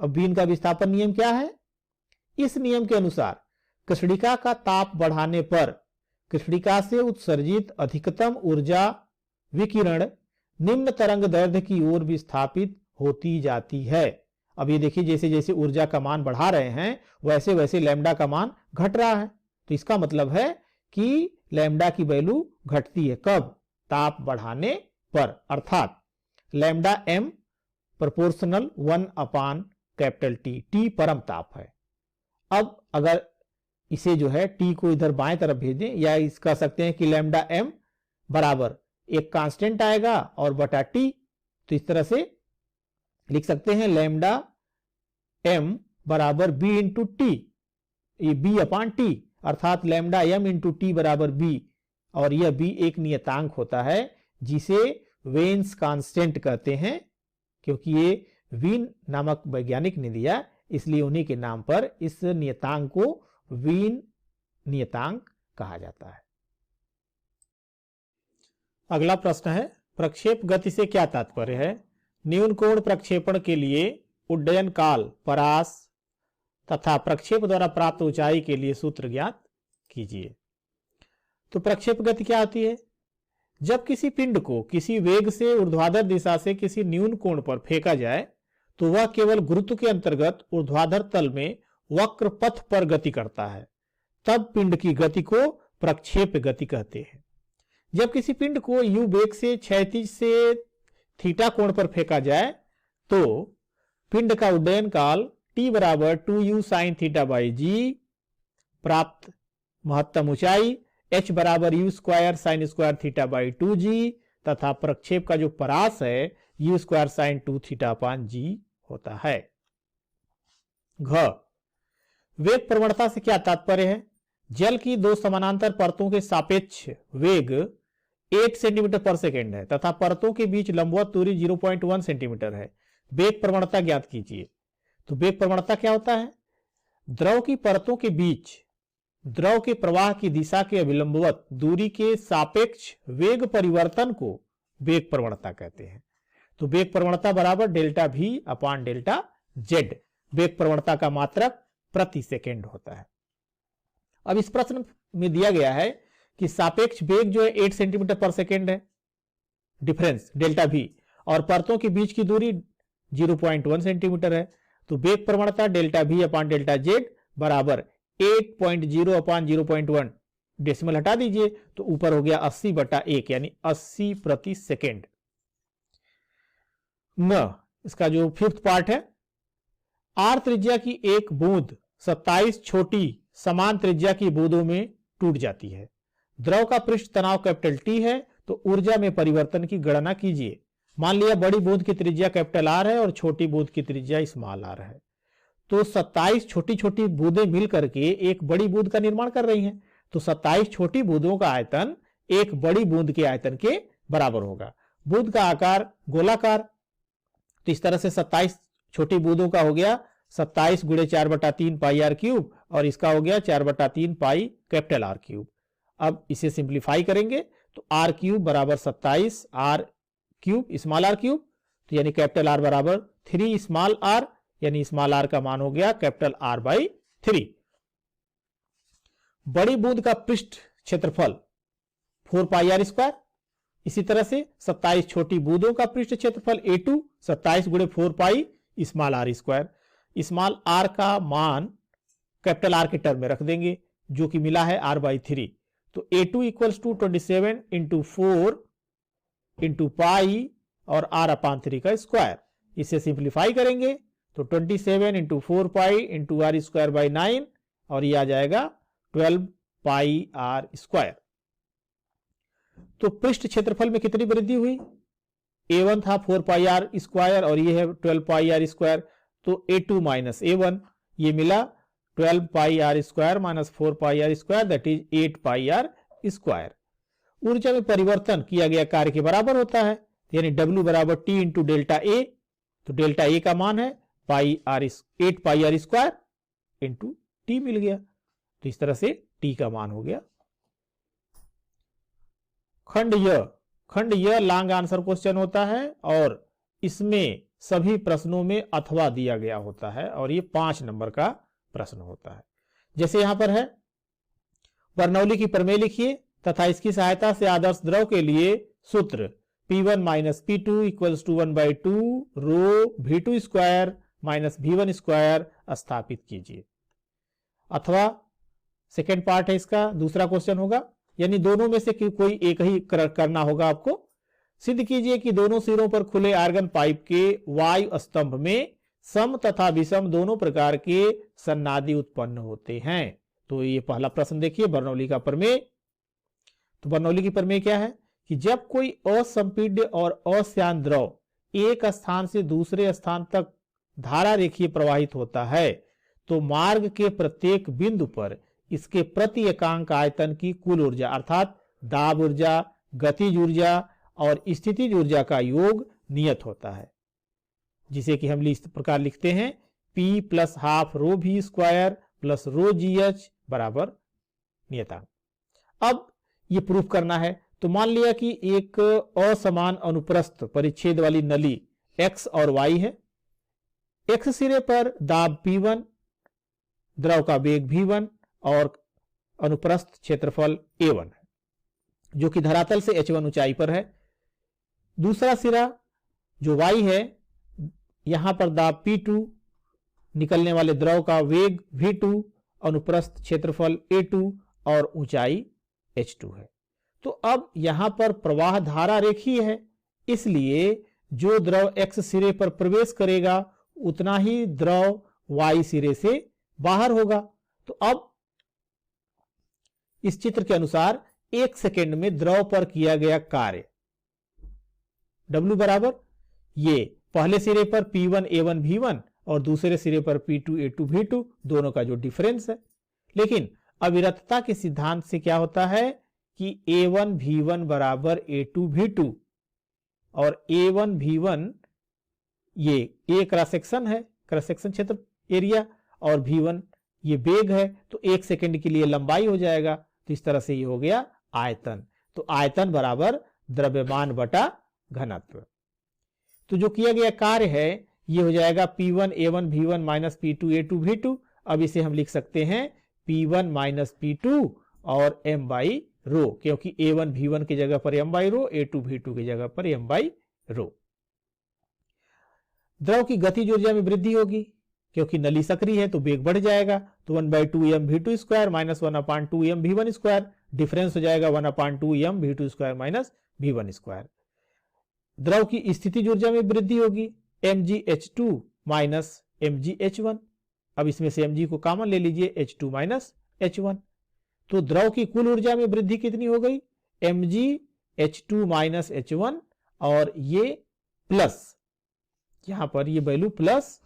अब वीन का विस्थापन नियम क्या है? इस नियम के अनुसार कृष्णिका का ताप बढ़ाने पर कृष्णिका से उत्सर्जित अधिकतम ऊर्जा विकिरण निम्न तरंग दैर्ध्य की ओर विस्थापित होती जाती है। अब ये देखिए जैसे जैसे ऊर्जा का मान बढ़ा रहे हैं वैसे वैसे लैम्डा का मान घट रहा है। तो इसका मतलब है कि लैम्डा की वैल्यू घटती है। कब? ताप बढ़ाने पर, अर्थात लैम्डा m प्रोपोर्शनल 1 अपान कैपिटल T परम ताप है। अब अगर इसे जो है T को इधर बाएं तरफ भेज दें या इस कह सकते हैं कि लैम्डा m बराबर एक कांस्टेंट आएगा और बटा T, तो इस तरह से लिख सकते हैं लैम्डा m बराबर b इंटू टी, ये b अपान टी, अर्थात लैम्डा m इंटू टी बराबर b। और यह b एक नियतांक होता है जिसे वेन्स कांस्टेंट कहते हैं, क्योंकि ये वीन नामक वैज्ञानिक ने दिया इसलिए उन्हीं के नाम पर इस नियतांक को वीन नियतांक कहा जाता है। अगला प्रश्न है, प्रक्षेप गति से क्या तात्पर्य है? न्यून कोण प्रक्षेपण के लिए उड्डयन काल, परास तथा प्रक्षेप द्वारा प्राप्त ऊंचाई के लिए सूत्र ज्ञात कीजिए। तो प्रक्षेप गति क्या होती है? जब किसी पिंड को किसी वेग से ऊर्ध्वाधर दिशा से किसी न्यून कोण पर फेंका जाए तो वह केवल गुरुत्व के अंतर्गत ऊर्ध्वाधर तल में वक्र पथ पर गति करता है, तब पिंड की गति को प्रक्षेप गति कहते हैं। जब किसी पिंड को u वेग से क्षैतिज से थीटा कोण पर फेंका जाए तो पिंड का उड्डयन काल t बराबर 2u साइन थीटा बाई जी, प्राप्त महत्तम ऊंचाई h बराबर u square sine square theta by 2g तथा प्रक्षेप का जो परास है u square sine 2 theta upon g होता है। घ, वेग प्रवणता से क्या तात्पर्य है? जल की दो समानांतर परतों के सापेक्ष वेग 8 सेंटीमीटर पर सेकेंड है तथा परतों के बीच लंबवत दूरी 0.1 सेंटीमीटर है। वेग प्रवणता ज्ञात कीजिए। तो वेग प्रवणता क्या होता है? द्रव की परतों के बीच द्रव के प्रवाह की दिशा के अभिलंबवत दूरी के सापेक्ष वेग परिवर्तन को वेग प्रवणता कहते हैं। तो वेग प्रवणता बराबर डेल्टा V अपान डेल्टा Z वेग प्रवणता का मात्रक प्रति सेकेंड होता है। अब इस प्रश्न में दिया गया है कि सापेक्ष वेग जो है 8 सेंटीमीटर पर सेकेंड है, डिफरेंस डेल्टा V, और परतों के बीच की दूरी 0.1 सेंटीमीटर है। तो वेग प्रवणता डेल्टा V अपान डेल्टा Z बराबर 8.0 अपान 0.1, डेसिमल हटा दीजिए तो ऊपर हो गया 80/1 यानी 80 प्रति सेकेंड। न इसका जो फिफ्थ पार्ट है, आर त्रिज्या की एक बूंद 27 छोटी समान त्रिज्या की बूंदों में टूट जाती है। द्रव का पृष्ठ तनाव कैपिटल T है तो ऊर्जा में परिवर्तन की गणना कीजिए। मान लिया बड़ी बूंद की त्रिज्या कैपिटल R है और छोटी बूंद की त्रिज्या स्मॉल r है। तो 27 छोटी छोटी बूंदें मिलकर के एक बड़ी बूंद का निर्माण कर रही हैं। तो 27 छोटी बूंदों का आयतन एक बड़ी बूंद के आयतन के बराबर होगा। बूंद का आकार गोलाकार, तो इस तरह से 27 छोटी बूंदों का हो गया 27 × 4/3 पाई r क्यूब और इसका हो गया 4/3 पाई कैपिटल R क्यूब। अब इसे सिंप्लीफाई करेंगे तो r क्यूब बराबर 27 r cube small r cube, तो यानी कैपिटल R बराबर 3 स्मॉल r, यानी स्मॉल r का मान हो गया कैपिटल R/3। बड़ी बूंद का पृष्ठ क्षेत्रफल 4 पाई r स्क्वायर। इसी तरह से 27 छोटी बूंदों का पृष्ठ क्षेत्रफल A2 27 × 4 pi small r square. Small r का मान कैपिटल R के टर्म में रख देंगे जो कि मिला है R/3। तो A2 इक्वल्स टू 27 × 4 × पाई और R/3 का स्क्वायर। इसे सिंप्लीफाई करेंगे तो 27 × 4 पाई × R²/9 और ये आ जाएगा 12 पाई R स्क्वायर। तो पृष्ठ क्षेत्रफल में कितनी वृद्धि हुई? A1 था 4 पाई R स्क्वायर और ये है 12 पाई R स्क्वायर, तो A2 माइनस A1 ये मिला 12 पाई R square minus 4 pi R square that is 8 pi R square. ऊर्जा में परिवर्तन किया गया कार्य के बराबर होता है, यानी W बराबर T × डेल्टा A। तो डेल्टा A का मान है 8 पाई R स्क्वायर इंटू T मिल गया। तो इस तरह से T का मान हो गया। खंड य लॉन्ग आंसर क्वेश्चन होता है और इसमें सभी प्रश्नों में अथवा दिया गया होता है और ये 5 नंबर का प्रश्न होता है। जैसे यहां पर है, बर्नौली की प्रमेय लिखिए तथा इसकी सहायता से आदर्श द्रव के लिए सूत्र P1 - P2 = 1/2 रो V2 square minus V1 square स्थापित कीजिए। अथवा सेकेंड पार्ट है इसका, दूसरा क्वेश्चन होगा, यानी दोनों में से कोई एक ही करना होगा आपको। सिद्ध कीजिए कि दोनों सिरों पर खुले आर्गन पाइप के वायु स्तंभ में सम तथा विषम दोनों प्रकार के सन्नादि उत्पन्न होते हैं। तो ये पहला प्रश्न देखिए, बर्नौली का प्रमेय। तो बर्नौली की प्रमेय क्या है कि जब कोई असंपीड्य और अश्यान द्रव एक स्थान से दूसरे स्थान तक धारा रेखीय प्रवाहित होता है तो मार्ग के प्रत्येक बिंदु पर इसके प्रति एकांक आयतन की कुल ऊर्जा अर्थात दाब ऊर्जा, गतिज ऊर्जा और स्थितिज ऊर्जा का योग नियत होता है, जिसे कि हम इस प्रकार लिखते हैं P + ½ रो V स्क्वायर + रो GH बराबर नियतांक। अब ये प्रूफ करना है, तो मान लिया कि एक असमान अनुप्रस्थ परिच्छेद वाली नली X और Y है। X सिरे पर दाब P1, द्रव का वेग V1 और अनुप्रस्थ क्षेत्रफल A1 है, जो कि धरातल से h1 ऊंचाई पर है। दूसरा सिरा जो Y है, यहां पर दाब P2, निकलने वाले द्रव का वेग V2, अनुप्रस्थ क्षेत्रफल A2 और ऊंचाई h2 है। तो अब यहां पर प्रवाह धारा रेखीय है, इसलिए जो द्रव X सिरे पर प्रवेश करेगा उतना ही द्रव Y सिरे से बाहर होगा। तो अब इस चित्र के अनुसार 1 सेकेंड में द्रव पर किया गया कार्य W बराबर ये पहले सिरे पर P1 A1 V1 और दूसरे सिरे पर P2 A2 V2 दोनों का जो डिफरेंस है। लेकिन अविरतता के सिद्धांत से क्या होता है कि A1V1 बराबर A2V2 और A1V1 ये A क्रॉस सेक्शन है, क्रॉस सेक्शन क्षेत्र एरिया, और V1 ये वेग है, तो 1 सेकंड के लिए लंबाई हो जाएगा। तो इस तरह से ये हो गया आयतन। तो आयतन बराबर द्रव्यमान बटा घनत्व। तो जो किया गया कार्य है ये हो जाएगा P1 A1 V1 minus P2 A2 V2। अब इसे हम लिख सकते हैं P1 माइनस P2 और m बाई रो, क्योंकि A1 V1 की जगह पर m by rho, A2 V2 की जगह पर m बाई रो। द्रव की गतिज ऊर्जा में वृद्धि होगी, क्योंकि नली सक्रिय है तो वेग बढ़ जाएगा। तो 1/2m v2 square minus 1/2m v1 square, difference हो जाएगा 1/2m v2 square minus v1 square. द्रव की स्थितिज ऊर्जा में वृद्धि होगी, mgh2 माइनस mgh1। अब इसमें से mg को कॉमन ले लीजिए, h2 माइनस h1। तो द्रव की कुल ऊर्जा में वृद्धि कितनी हो गई, mg h2 माइनस h1, और ये प्लस, यहां पर ये value plus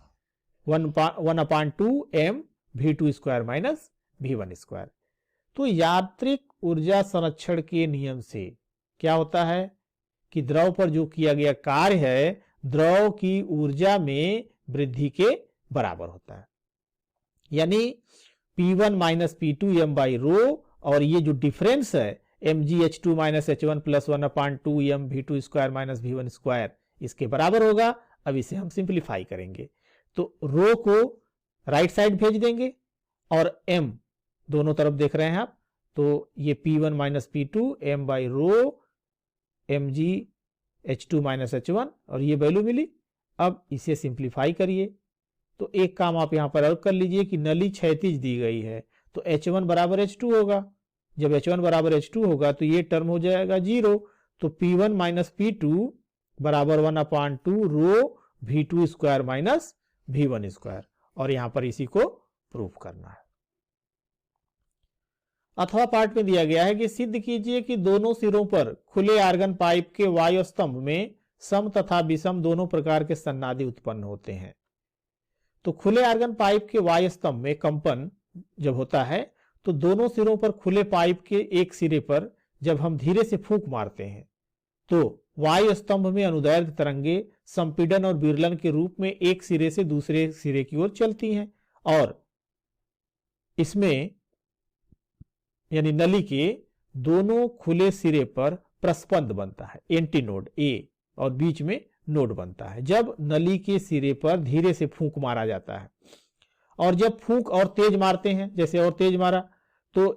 1/2m v2 square minus v1 square. तो यांत्रिक ऊर्जा संरक्षण के नियम से क्या होता है कि द्रव पर जो किया गया कार्य है द्रव की ऊर्जा में वृद्धि के बराबर होता है, यानी P1 minus P2 m by rho, और ये जो डिफरेंस है mgh2 minus h1 plus 1/2m v2 square minus v1 square, इसके बराबर होगा। अब इसे हम सिंप्लीफाई करेंगे तो रो को राइट साइड भेज देंगे और m दोनों तरफ देख रहे हैं आप, तो ये P1 minus P2 m by rho mgh2 minus h1, और ये वैल्यू मिली। अब इसे सिंप्लीफाई करिए तो एक काम आप यहां पर और कर लीजिए कि नली क्षैतिज दी गई है तो h1 बराबर h2 होगा। जब h1 बराबर h2 होगा तो ये टर्म हो जाएगा 0। तो P1 माइनस P2 बराबर 1/2 रो v2 square minus v1 square, और यहां पर इसी को प्रूफ करना है। अथवा पार्ट में दिया गया है कि सिद्ध कीजिए कि दोनों सिरों पर खुले आर्गन पाइप के वायु स्तंभ में सम तथा विषम दोनों प्रकार के सन्नादि उत्पन्न होते हैं। तो खुले आर्गन पाइप के वायु स्तंभ में कंपन जब होता है तो दोनों सिरों पर खुले पाइप के एक सिरे पर जब हम धीरे से फूंक मारते हैं तो वायु स्तंभ में अनुदैर्ध्य तरंगे संपीड़न और विरलन के रूप में एक सिरे से दूसरे सिरे की ओर चलती हैं, और इसमें यानी नली के दोनों खुले सिरे पर प्रस्पंद बनता है, एंटी नोड ए, और बीच में नोड बनता है जब नली के सिरे पर धीरे से फूंक मारा जाता है। और जब फूंक और तेज मारते हैं, जैसे और तेज मारा, तो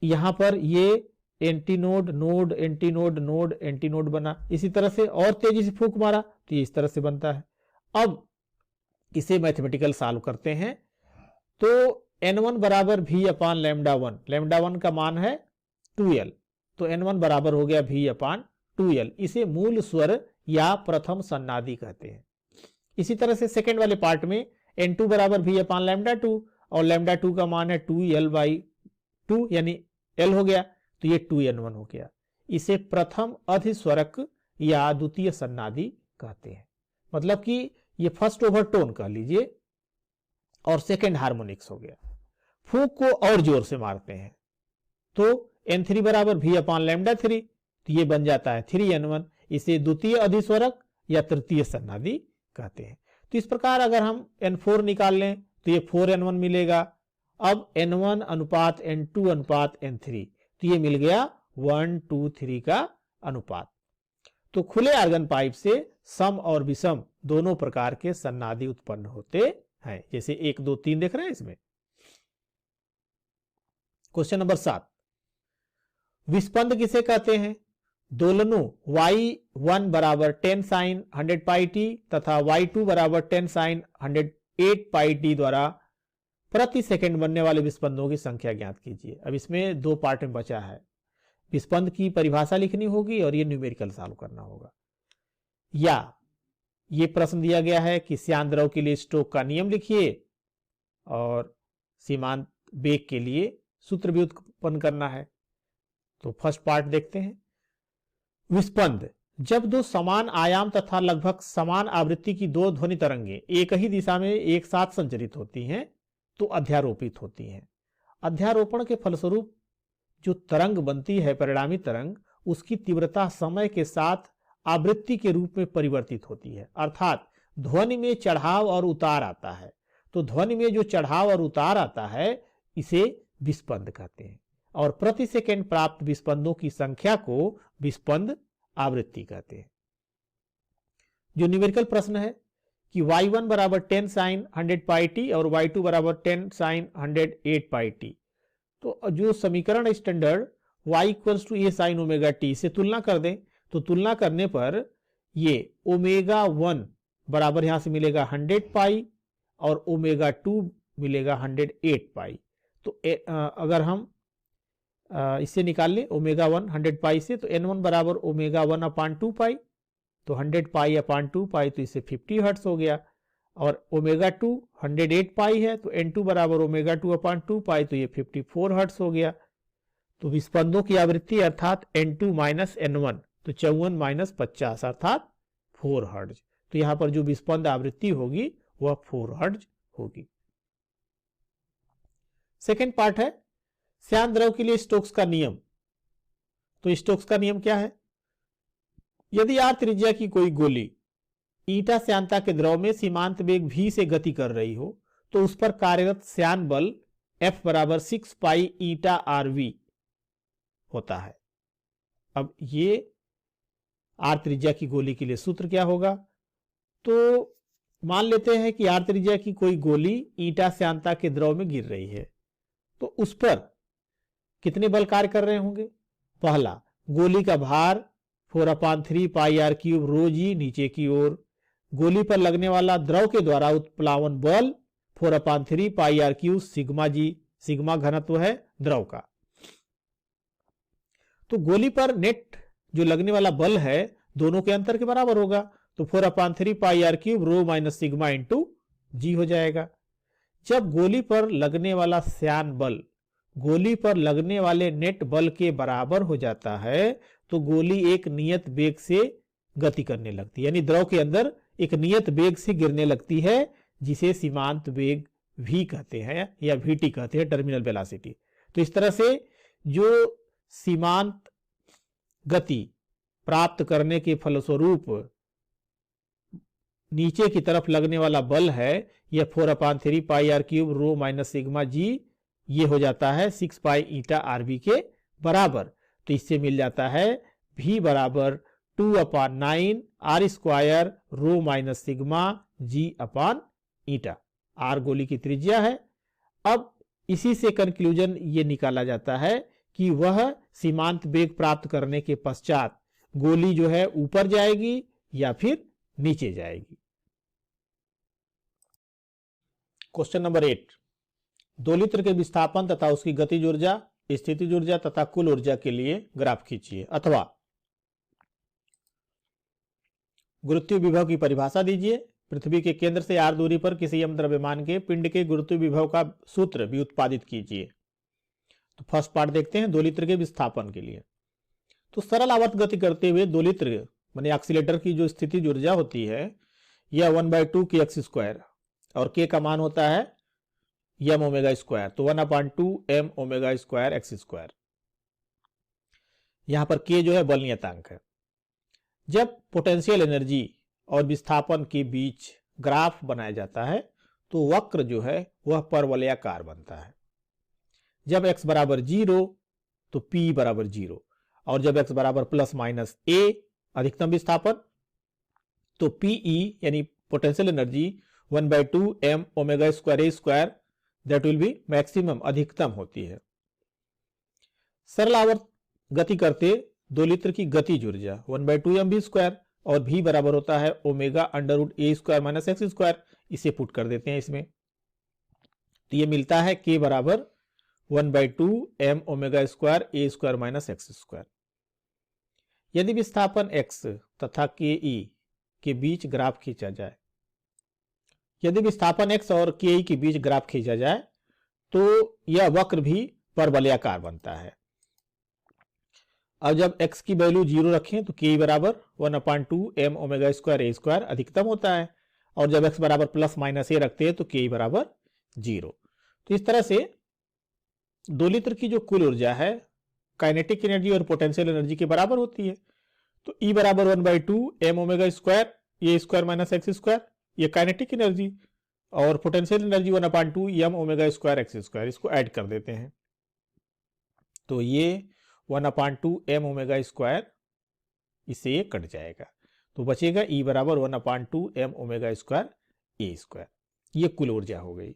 यहां पर ये antinode node antinode node antinode बना। इसी तरह से और तेजी से फूंक मारा तो ये इस तरह से बनता है। अब इसे मैथमेटिकल सॉल्व करते हैं तो n1 बराबर v अपान λ1, λ1 का मान है 2l, तो n1 बराबर हो गया v अपान 2l। इसे मूल स्वर या प्रथम सन्नादि कहते हैं। इसी तरह से सेकेंड वाले पार्ट में n2 बराबर v अपान λ2, और λ2 का मान है 2l/2 यानी l हो गया, तो ये 2n1 हो गया। इसे प्रथम अधिस्वरक या द्वितीय सन्नादि कहते हैं, मतलब कि ये फर्स्ट ओवरटोन कह लीजिए और सेकेंड हार्मोनिक्स हो गया। फूंक को और जोर से मारते हैं तो n3 बराबर v अपान λ3, तो ये बन जाता है 3n1। इसे द्वितीय अधिस्वरक या तृतीय सन्नादि कहते हैं। तो इस प्रकार अगर हम n4 निकाल लें तो ये 4n1 मिलेगा। अब n1 अनुपात n2 अनुपात n3, तो ये मिल गया 1:3 का अनुपात। तो खुले आर्गन पाइप से सम और विषम दोनों प्रकार के सन्नादि उत्पन्न होते हैं, जैसे 1 2 3 देख रहे हैं इसमें। क्वेश्चन नंबर 7, विस्पंद किसे कहते हैं? दोलनों y1 बराबर 10 sin 100 पाई टी तथा y2 बराबर 10 sin 108 पाई टी द्वारा प्रति सेकंड बनने वाले विस्पंदों की संख्या ज्ञात कीजिए। अब इसमें 2 पार्ट में बचा है, विस्पंद की परिभाषा लिखनी होगी और ये न्यूमेरिकल सॉल्व करना होगा। या ये प्रश्न दिया गया है कि श्यान द्रव के लिए स्टोक का नियम लिखिए और सीमांत वेग के लिए सूत्र भी उत्पन्न करना है। तो फर्स्ट पार्ट देखते हैं। विस्पंद, जब दो समान आयाम तथा लगभग समान आवृत्ति की दो ध्वनि तरंगे एक ही दिशा में एक साथ संचरित होती हैं तो अध्यारोपित होती हैं। अध्यारोपण के फलस्वरूप जो तरंग बनती है, परिणामी तरंग, उसकी तीव्रता समय के साथ आवृत्ति के रूप में परिवर्तित होती है। अर्थात ध्वनि में चढ़ाव और उतार आता है, तो ध्वनि में जो चढ़ाव और उतार आता है इसे विस्पंद कहते हैं, और प्रति सेकंड प्राप्त विस्पंदों की संख्या को विस्पंद आवृत्ति कहते हैं। जो न्यूमेरिकल प्रश्न है कि y1 बराबर 10 साइन 100 पाई टी और y2 बराबर 10 साइन 108 पाई टी, तो जो समीकरण standard y equals to a sine omega t से तुलना कर दें, तो तुलना करने पर ये ओमेगा 1 बराबर यहां से मिलेगा 100 पाई और ओमेगा 2 मिलेगा 108 पाई। तो अगर हम इससे निकाल लें ओमेगा 1 100 पाई से, तो n1 बराबर ओमेगा 1 अपान 2 पाई, तो 100 पाई अपान 2 पाई, तो इससे 50 हर्ट्ज हो गया। और ओमेगा 2 108 पाई है, तो n2 बराबर ओमेगा 2 अपान 2 पाई, तो ये 54 हर्ट्ज हो गया। तो विस्पंदों की आवृत्ति अर्थात n2 माइनस n1, तो 54 माइनस 50 अर्थात 4 हर्ट्ज। तो यहां पर जो विस्पंद आवृत्ति होगी वह 4 हर्ट्ज होगी। सेकेंड पार्ट है श्यान द्रव के लिए स्टोक्स का नियम। तो स्टोक्स का नियम क्या है? यदि r त्रिज्या की कोई गोली ईटा श्यानता के द्रव में सीमांत वेग v से गति कर रही हो, तो उस पर कार्यरत श्यान बल F बराबर 6 पाई ईटा RV होता है। अब ये r त्रिज्या की गोली के लिए सूत्र क्या होगा? तो मान लेते हैं कि r त्रिज्या की कोई गोली ईटा श्यानता के द्रव में गिर रही है, तो उस पर कितने बल कार्य कर रहे होंगे? पहला, गोली का भार 4/3 पाई r क्यूब रो जी नीचे की ओर, गोली पर लगने वाला द्रव के द्वारा उत्प्लावन बल 4/3 पाई r क्यूब सिग्मा जी, सिग्मा घनत्व है द्रव का। तो गोली पर नेट जो लगने वाला बल है दोनों के अंतर के बराबर होगा, तो 4/3 पाई r cube rho minus sigma into जी हो जाएगा। जब गोली पर लगने वाला श्यान बल गोली पर लगने वाले नेट बल के बराबर हो जाता है, तो गोली एक नियत वेग से गति करने लगती है, यानी द्रव के अंदर एक नियत वेग से गिरने लगती है, जिसे सीमांत वेग v कहते हैं या vt कहते हैं, टर्मिनल वेलोसिटी। तो इस तरह से जो सीमांत गति प्राप्त करने के फलस्वरूप नीचे की तरफ लगने वाला बल है यह 4/3 पाई r cube rho minus sigma जी, ये हो जाता है 6 पाई ईटा RV के बराबर। तो इससे मिल जाता है v बराबर 2/9 r square rho minus sigma जी अपान ईटा। r गोली की त्रिज्या है। अब इसी से कंक्लूजन ये निकाला जाता है कि वह सीमांत वेग प्राप्त करने के पश्चात गोली जो है ऊपर जाएगी या फिर नीचे जाएगी। क्वेश्चन नंबर 8, दोलित्र के विस्थापन तथा उसकी गतिज ऊर्जा, स्थितिज ऊर्जा तथा कुल ऊर्जा के लिए ग्राफ खींचिए, अथवा गुरुत्वीय विभव की परिभाषा दीजिए। पृथ्वी के केंद्र से r दूरी पर किसी यम द्रव्यमान के पिंड के गुरुत्वीय विभव का सूत्र भी उत्पादित कीजिए। तो फर्स्ट पार्ट देखते हैं दोलित्र के विस्थापन के लिए। तो सरल आवर्त गति करते हुए दोलित्र माने ऑक्सीलेटर की जो स्थितिज ऊर्जा होती है यह 1/2 kx² और k का मान होता है m ओमेगा स्क्वायर, तो 1/2 m ओमेगा स्क्वायर x²। यहां पर k जो है बल नियतांक है। जब पोटेंशियल एनर्जी और विस्थापन के बीच ग्राफ बनाया जाता है तो वक्र जो है वह परवलयाकार बनता है। जब x बराबर 0 तो p बराबर 0, और जब x बराबर प्लस माइनस a अधिकतम विस्थापन, तो PE यानी potential energy 1/2 m omega square a square that will be maximum, अधिकतम होती है। सरल आवर्त गति करते दोलित्र की गतिज ऊर्जा 1/2 mv स्क्वायर और v बराबर होता है omega under root a square minus x square. इसे पुट कर देते हैं इसमें, तो ये मिलता है k बराबर 1/2 m omega square a square minus x square. यदि विस्थापन x तथा ke के बीच ग्राफ खींचा जाए, यदि विस्थापन x और ke के बीच ग्राफ खींचा जाए तो यह वक्र भी परवलयाकार बनता है। अब जब x की वैल्यू 0 रखें तो k बराबर 1/2 m omega square a square अधिकतम होता है, और जब x बराबर प्लस माइनस a रखते हैं तो k बराबर 0। तो इस तरह से दोलित्र की जो कुल ऊर्जा है काइनेटिक एनर्जी और पोटेंशियल एनर्जी के बराबर होती है। तो E बराबर 1/2 m ओमेगा स्क्वायर, ये स्क्वायर माइनस एक्स स्क्वायर, ये काइनेटिक एनर्जी, और potential energy 1/2 m omega square x square, इसको ऐड कर देते हैं तो ये 1/2 m ओमेगा स्क्वायर, इससे ये कट जाएगा तो बचेगा E बराबर 1/2 m ओमेगा स्क्वायर ए स्क्वायर। ये कुल ऊर्जा हो गई।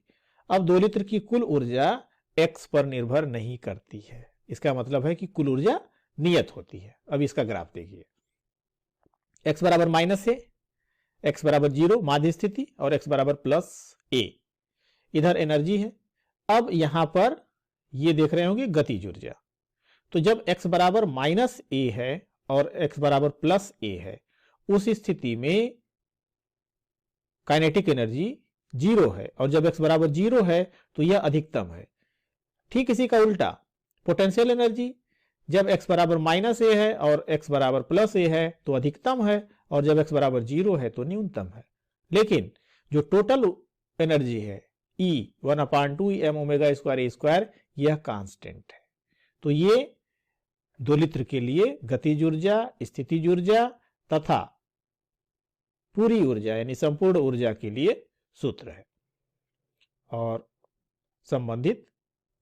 अब 2 लिटर की कुल ऊर्जा x पर निर्भर नहीं करती है, इसका मतलब है कि कुल ऊर्जा नियत होती है। अब इसका ग्राफ देखिए, x बराबर माइनस ए, x बराबर 0 माध्य स्थिति, और x बराबर प्लस ए, इधर एनर्जी है। अब यहां पर ये देख रहे होंगे गतिज ऊर्जा। तो जब x बराबर माइनस ए है और x बराबर प्लस ए है, उस स्थिति में काइनेटिक एनर्जी 0 है, और जब x बराबर 0 है तो यह अधिकतम है। ठीक इसी का उल्टा पोटेंशियल एनर्जी, जब x बराबर माइनस ए है और x बराबर प्लस ए है तो अधिकतम है, और जब x बराबर 0 है तो न्यूनतम है। लेकिन जो टोटल एनर्जी है E 1/2 m ओमेगा स्क्वायर ए स्क्वायर, यह कांस्टेंट है। तो ये 2 लिटर के लिए गतिज ऊर्जा, स्थितिज ऊर्जा तथा पूरी ऊर्जा यानी संपूर्ण ऊर्जा के लिए सूत्र है और संबंधित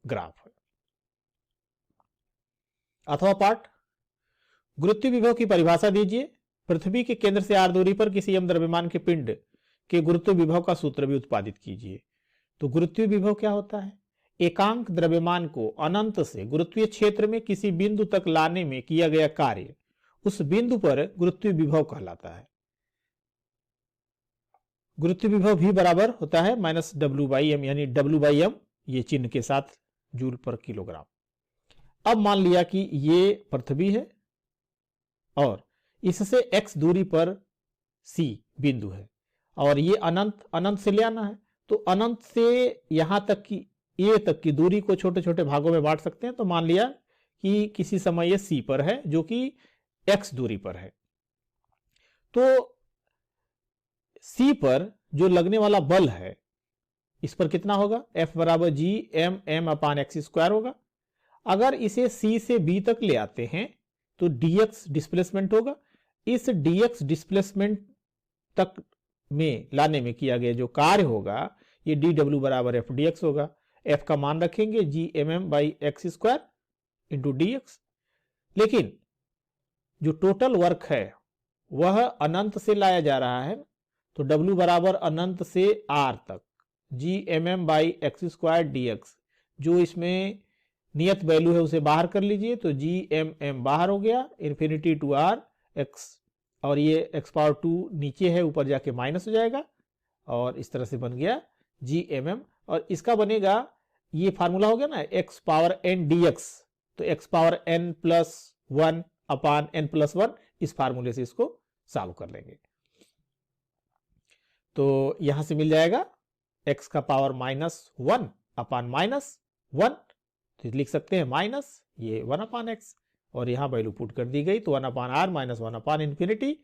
ग्राफ है। अथवा पाठ, गुरुत्वीय विभव की परिभाषा दीजिए। पृथ्वी के केंद्र से r दूरी पर किसी m द्रव्यमान के पिंड के गुरुत्वीय विभव का सूत्र भी उत्पादित कीजिए। तो गुरुत्वीय विभव क्या होता है? एकांक द्रव्यमान को अनंत से गुरुत्वीय क्षेत्र में किसी बिंदु तक लाने में किया गया कार्य उस बिंदु पर गुरुत्वीय विभव कहलाता है। गुरुत्वीय विभव भी बराबर होता है -W/m, यानी W/m ये चिन्ह के साथ जूल पर किलोग्राम। अब मान लिया कि ये पृथ्वी है और इससे x दूरी पर C बिंदु है, और ये अनंत से ले आना है। तो अनंत से यहां तक की A तक की दूरी को छोटे छोटे भागों में बांट सकते हैं। तो मान लिया कि किसी समय ये C पर है जो कि x दूरी पर है। तो C पर जो लगने वाला बल है इस पर कितना होगा? F बराबर G(m)m/x² होगा। अगर इसे C से B तक ले आते हैं तो dx डिस्प्लेसमेंट होगा। इस dx डिस्प्लेसमेंट तक में लाने में किया गया जो कार्य होगा ये dw बराबर f dx होगा। f का मान रखेंगे G(m)m/x² इंटू dx। लेकिन जो टोटल वर्क है वह अनंत से लाया जा रहा है, तो w बराबर अनंत से r तक G(m)m/x² dx, जो इसमें नियत वैल्यू है उसे बाहर कर लीजिए। तो G(m)m बाहर हो गया, इन्फिनिटी टू r x, और ये x⁻2 नीचे है, ऊपर जाके माइनस हो जाएगा, और इस तरह से बन गया G(m)m। और इसका बनेगा, ये फार्मूला हो गया ना x⁻n dx, तो x⁻n+1/n+1, इस फार्मूले से इसको सॉल्व कर लेंगे। तो यहां से मिल जाएगा x का पावर -1/-1, तो लिख सकते हैं माइनस ये 1/x, और यहां वैल्यू पुट कर दी गई। तो 1/r माइनस 1/∞,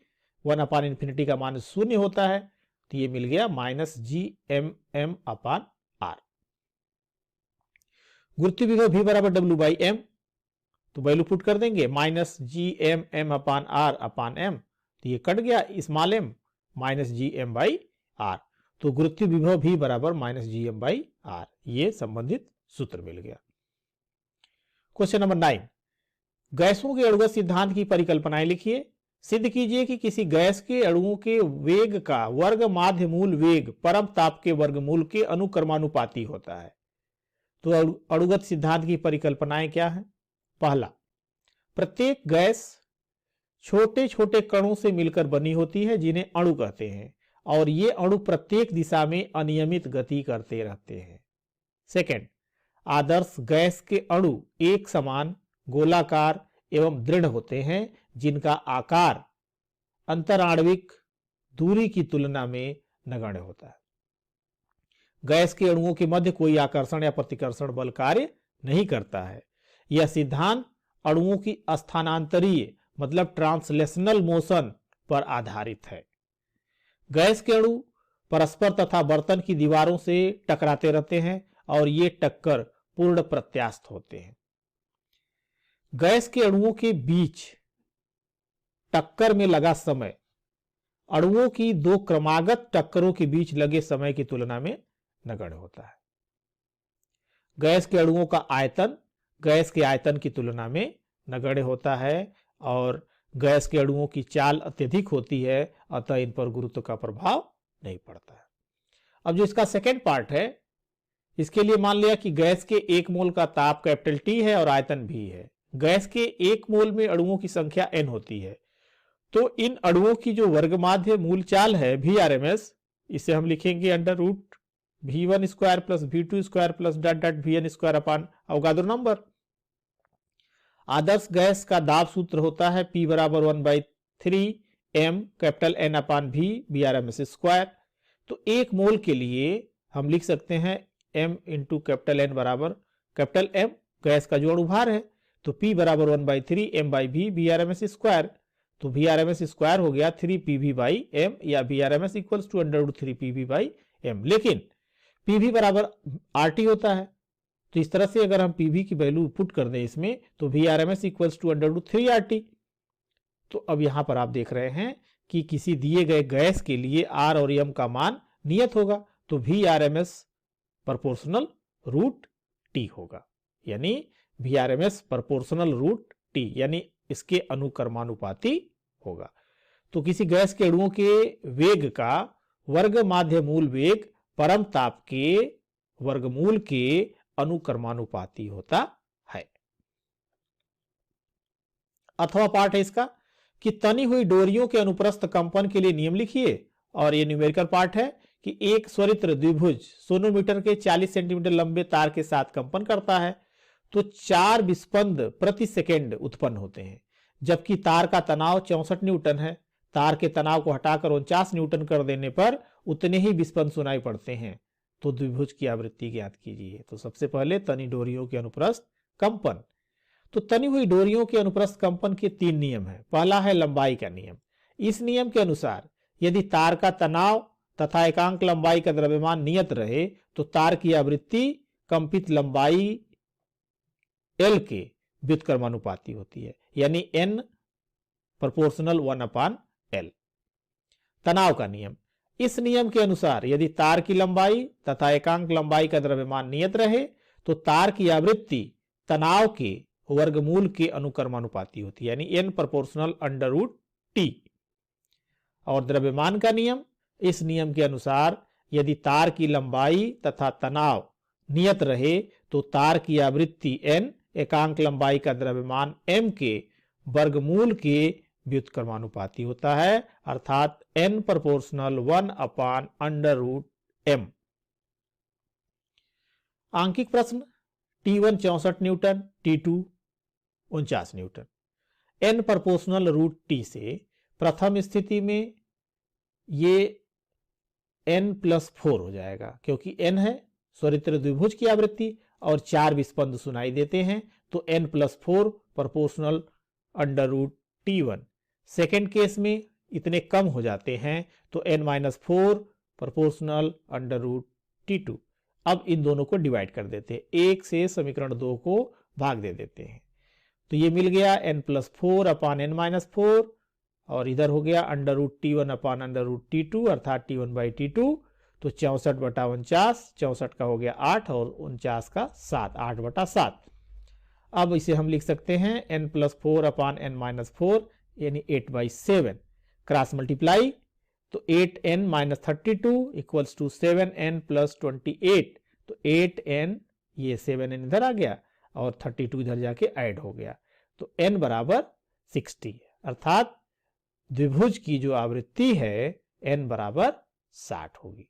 1/∞ का मान 0 होता है, तो ये मिल गया -G(m)m/r। गुरुत्वीय विभव V बराबर W/m, तो वैल्यू पुट कर देंगे -G(m)m/r/m, तो ये कट गया स्मॉल m, -Gm/r। तो गुरुत्वीय विभव V बराबर -Gm/r, ये संबंधित सूत्र मिल गया। क्वेश्चन नंबर 9, गैसों के अणुगत सिद्धांत की परिकल्पनाएं लिखिए। सिद्ध कीजिए कि किसी गैस के अणुओं के वेग का वर्ग माध्य मूल वेग परम ताप के वर्गमूल के अनुक्रमानुपाती होता है। तो अणुगत सिद्धांत की परिकल्पनाएं क्या है? पहला, प्रत्येक गैस छोटे छोटे कणों से मिलकर बनी होती है जिन्हें अणु कहते हैं, और ये अणु प्रत्येक दिशा में अनियमित गति करते रहते हैं। सेकंड, आदर्श गैस के अणु एक समान, गोलाकार एवं दृढ़ होते हैं जिनका आकार अंतराण्विक दूरी की तुलना में नगण्य होता है। गैस के अणुओं के मध्य कोई आकर्षण या प्रतिकर्षण बल कार्य नहीं करता है। यह सिद्धांत अणुओं की स्थानांतरीय मतलब ट्रांसलेशनल मोशन पर आधारित है। गैस के अणु परस्पर तथा बर्तन की दीवारों से टकराते रहते हैं और ये टक्कर पूर्ण प्रत्यास्थ होते हैं। गैस के अणुओं के बीच टक्कर में लगा समय अणुओं की दो क्रमागत टक्करों के बीच लगे समय की तुलना में नगण्य होता है। गैस के अणुओं का आयतन गैस के आयतन की तुलना में नगण्य होता है और गैस के अणुओं की चाल अत्यधिक होती है, अतः इन पर गुरुत्व का प्रभाव नहीं पड़ता है। अब जो इसका सेकेंड पार्ट है, इसके लिए मान लिया कि गैस के 1 मोल का ताप कैपिटल T है और आयतन भी है। गैस के 1 मोल में अणुओं की संख्या n होती है, तो इन अणुओं की जो वर्गमाध्य मूल चाल है VRMS, इसे हम लिखेंगे under root V1 square plus V2 square plus dot dot VN square upon Avogadro number. आदर्श गैस का दाब सूत्र होता है P बराबर 1/3 m capital N upon V VRMS square. तो 1 मोल के लिए हम लिख सकते हैं m इंटू कैपिटल N बराबर कैपिटल M गैस का जो अणुभार है, तो P बराबर 1/3 m by V VRMS square. तो VRMS स्क्वायर हो गया 3PV बाई m या VRMS equals to under root 3PV by m। लेकिन PV बराबर RT होता है, तो इस तरह से अगर हम PV की वैल्यू पुट कर दें इसमें, तो VRMS equals to under root 3RT। तो अब यहां पर आप देख रहे हैं कि किसी दिए गए गैस के लिए R और M का मान नियत होगा, तो VRMS प्रोपोर्शनल रूट T होगा, यानी VRMS प्रोपोर्शनल रूट T, यानी इसके अनुक्रमानुपाती होगा। तो किसी गैस के अणुओं के वेग का वर्ग माध्य मूल वेग परम ताप के वर्गमूल के अनुक्रमानुपाती होता है। अथवा पार्ट है इसका कि तनी हुई डोरियों के अनुप्रस्थ कंपन के लिए नियम लिखिए, और ये न्यूमेरिकल पार्ट है कि एक स्वरित्र द्विभुज सोनोमीटर के 40 सेंटीमीटर लंबे तार के साथ कंपन करता है, तो 4 विस्पंद प्रति सेकेंड उत्पन्न होते हैं, जबकि तार का तनाव 64 न्यूटन है। तार के तनाव को हटाकर 49 न्यूटन कर देने पर उतने ही विस्पंद सुनाई पड़ते हैं। तो द्विभुज की आवृत्ति ज्ञात कीजिए। तो सबसे पहले तनी डोरियों के अनुप्रस्थ कंपन। तो तनी हुई डोरियों के अनुप्रस्थ कंपन के 3 नियम हैं। पहला है लंबाई का नियम। इस नियम के अनुसार यदि तार का तनाव तथा एकांक लंबाई का द्रव्यमान नियत रहे, तो तार की आवृत्ति कंपित लंबाई L के व्युत्क्रमानुपाती होती है, यानी N प्रोपोर्शनल 1/L। तनाव का नियम। इस नियम के अनुसार यदि तार की लंबाई तथा एकांक लंबाई का द्रव्यमान नियत रहे, तो तार की आवृत्ति तनाव के वर्गमूल के अनुक्रमानुपाती होती है, यानी N proportional under root T। और द्रव्यमान का नियम। इस नियम के अनुसार यदि तार की लंबाई तथा तनाव नियत रहे, तो तार की आवृत्ति N एकांक लंबाई का द्रव्यमान M के वर्गमूल के व्युत्क्रमानुपाती होता है, अर्थात N प्रोपोर्शनल 1/√m। आंकिक प्रश्न। T1 64 newton, T2 49 newton. N proportional root T से प्रथम स्थिति में ये N+4 हो जाएगा, क्योंकि N है स्वरित्र द्विभुज की आवृत्ति और 4 विस्पंद सुनाई देते हैं, तो N+4 proportional under root T1। Second case में इतने कम हो जाते हैं, तो N-4 proportional under root T2। अब इन दोनों को डिवाइड कर देते हैं, 1 से समीकरण 2 को भाग दे देते हैं, तो ये मिल गया N+4/N-4, और इधर हो गया अंडर रूट T1/अंडर रूट T2, अर्थात T1/T2। तो 64/49, 64 का हो गया 8 और 49 का 7, 8/7। अब इसे हम लिख सकते हैं N+4/N-4, यानी 8/7। क्रॉस मल्टीप्लाई, तो 8n-32 इक्वल्स टू 7n+28। तो 8n, ये 7n इधर आ गया और 32 इधर जाके ऐड हो गया, तो n बराबर 60, अर्थात द्विभुज की जो आवृत्ति है n बराबर 60 होगी।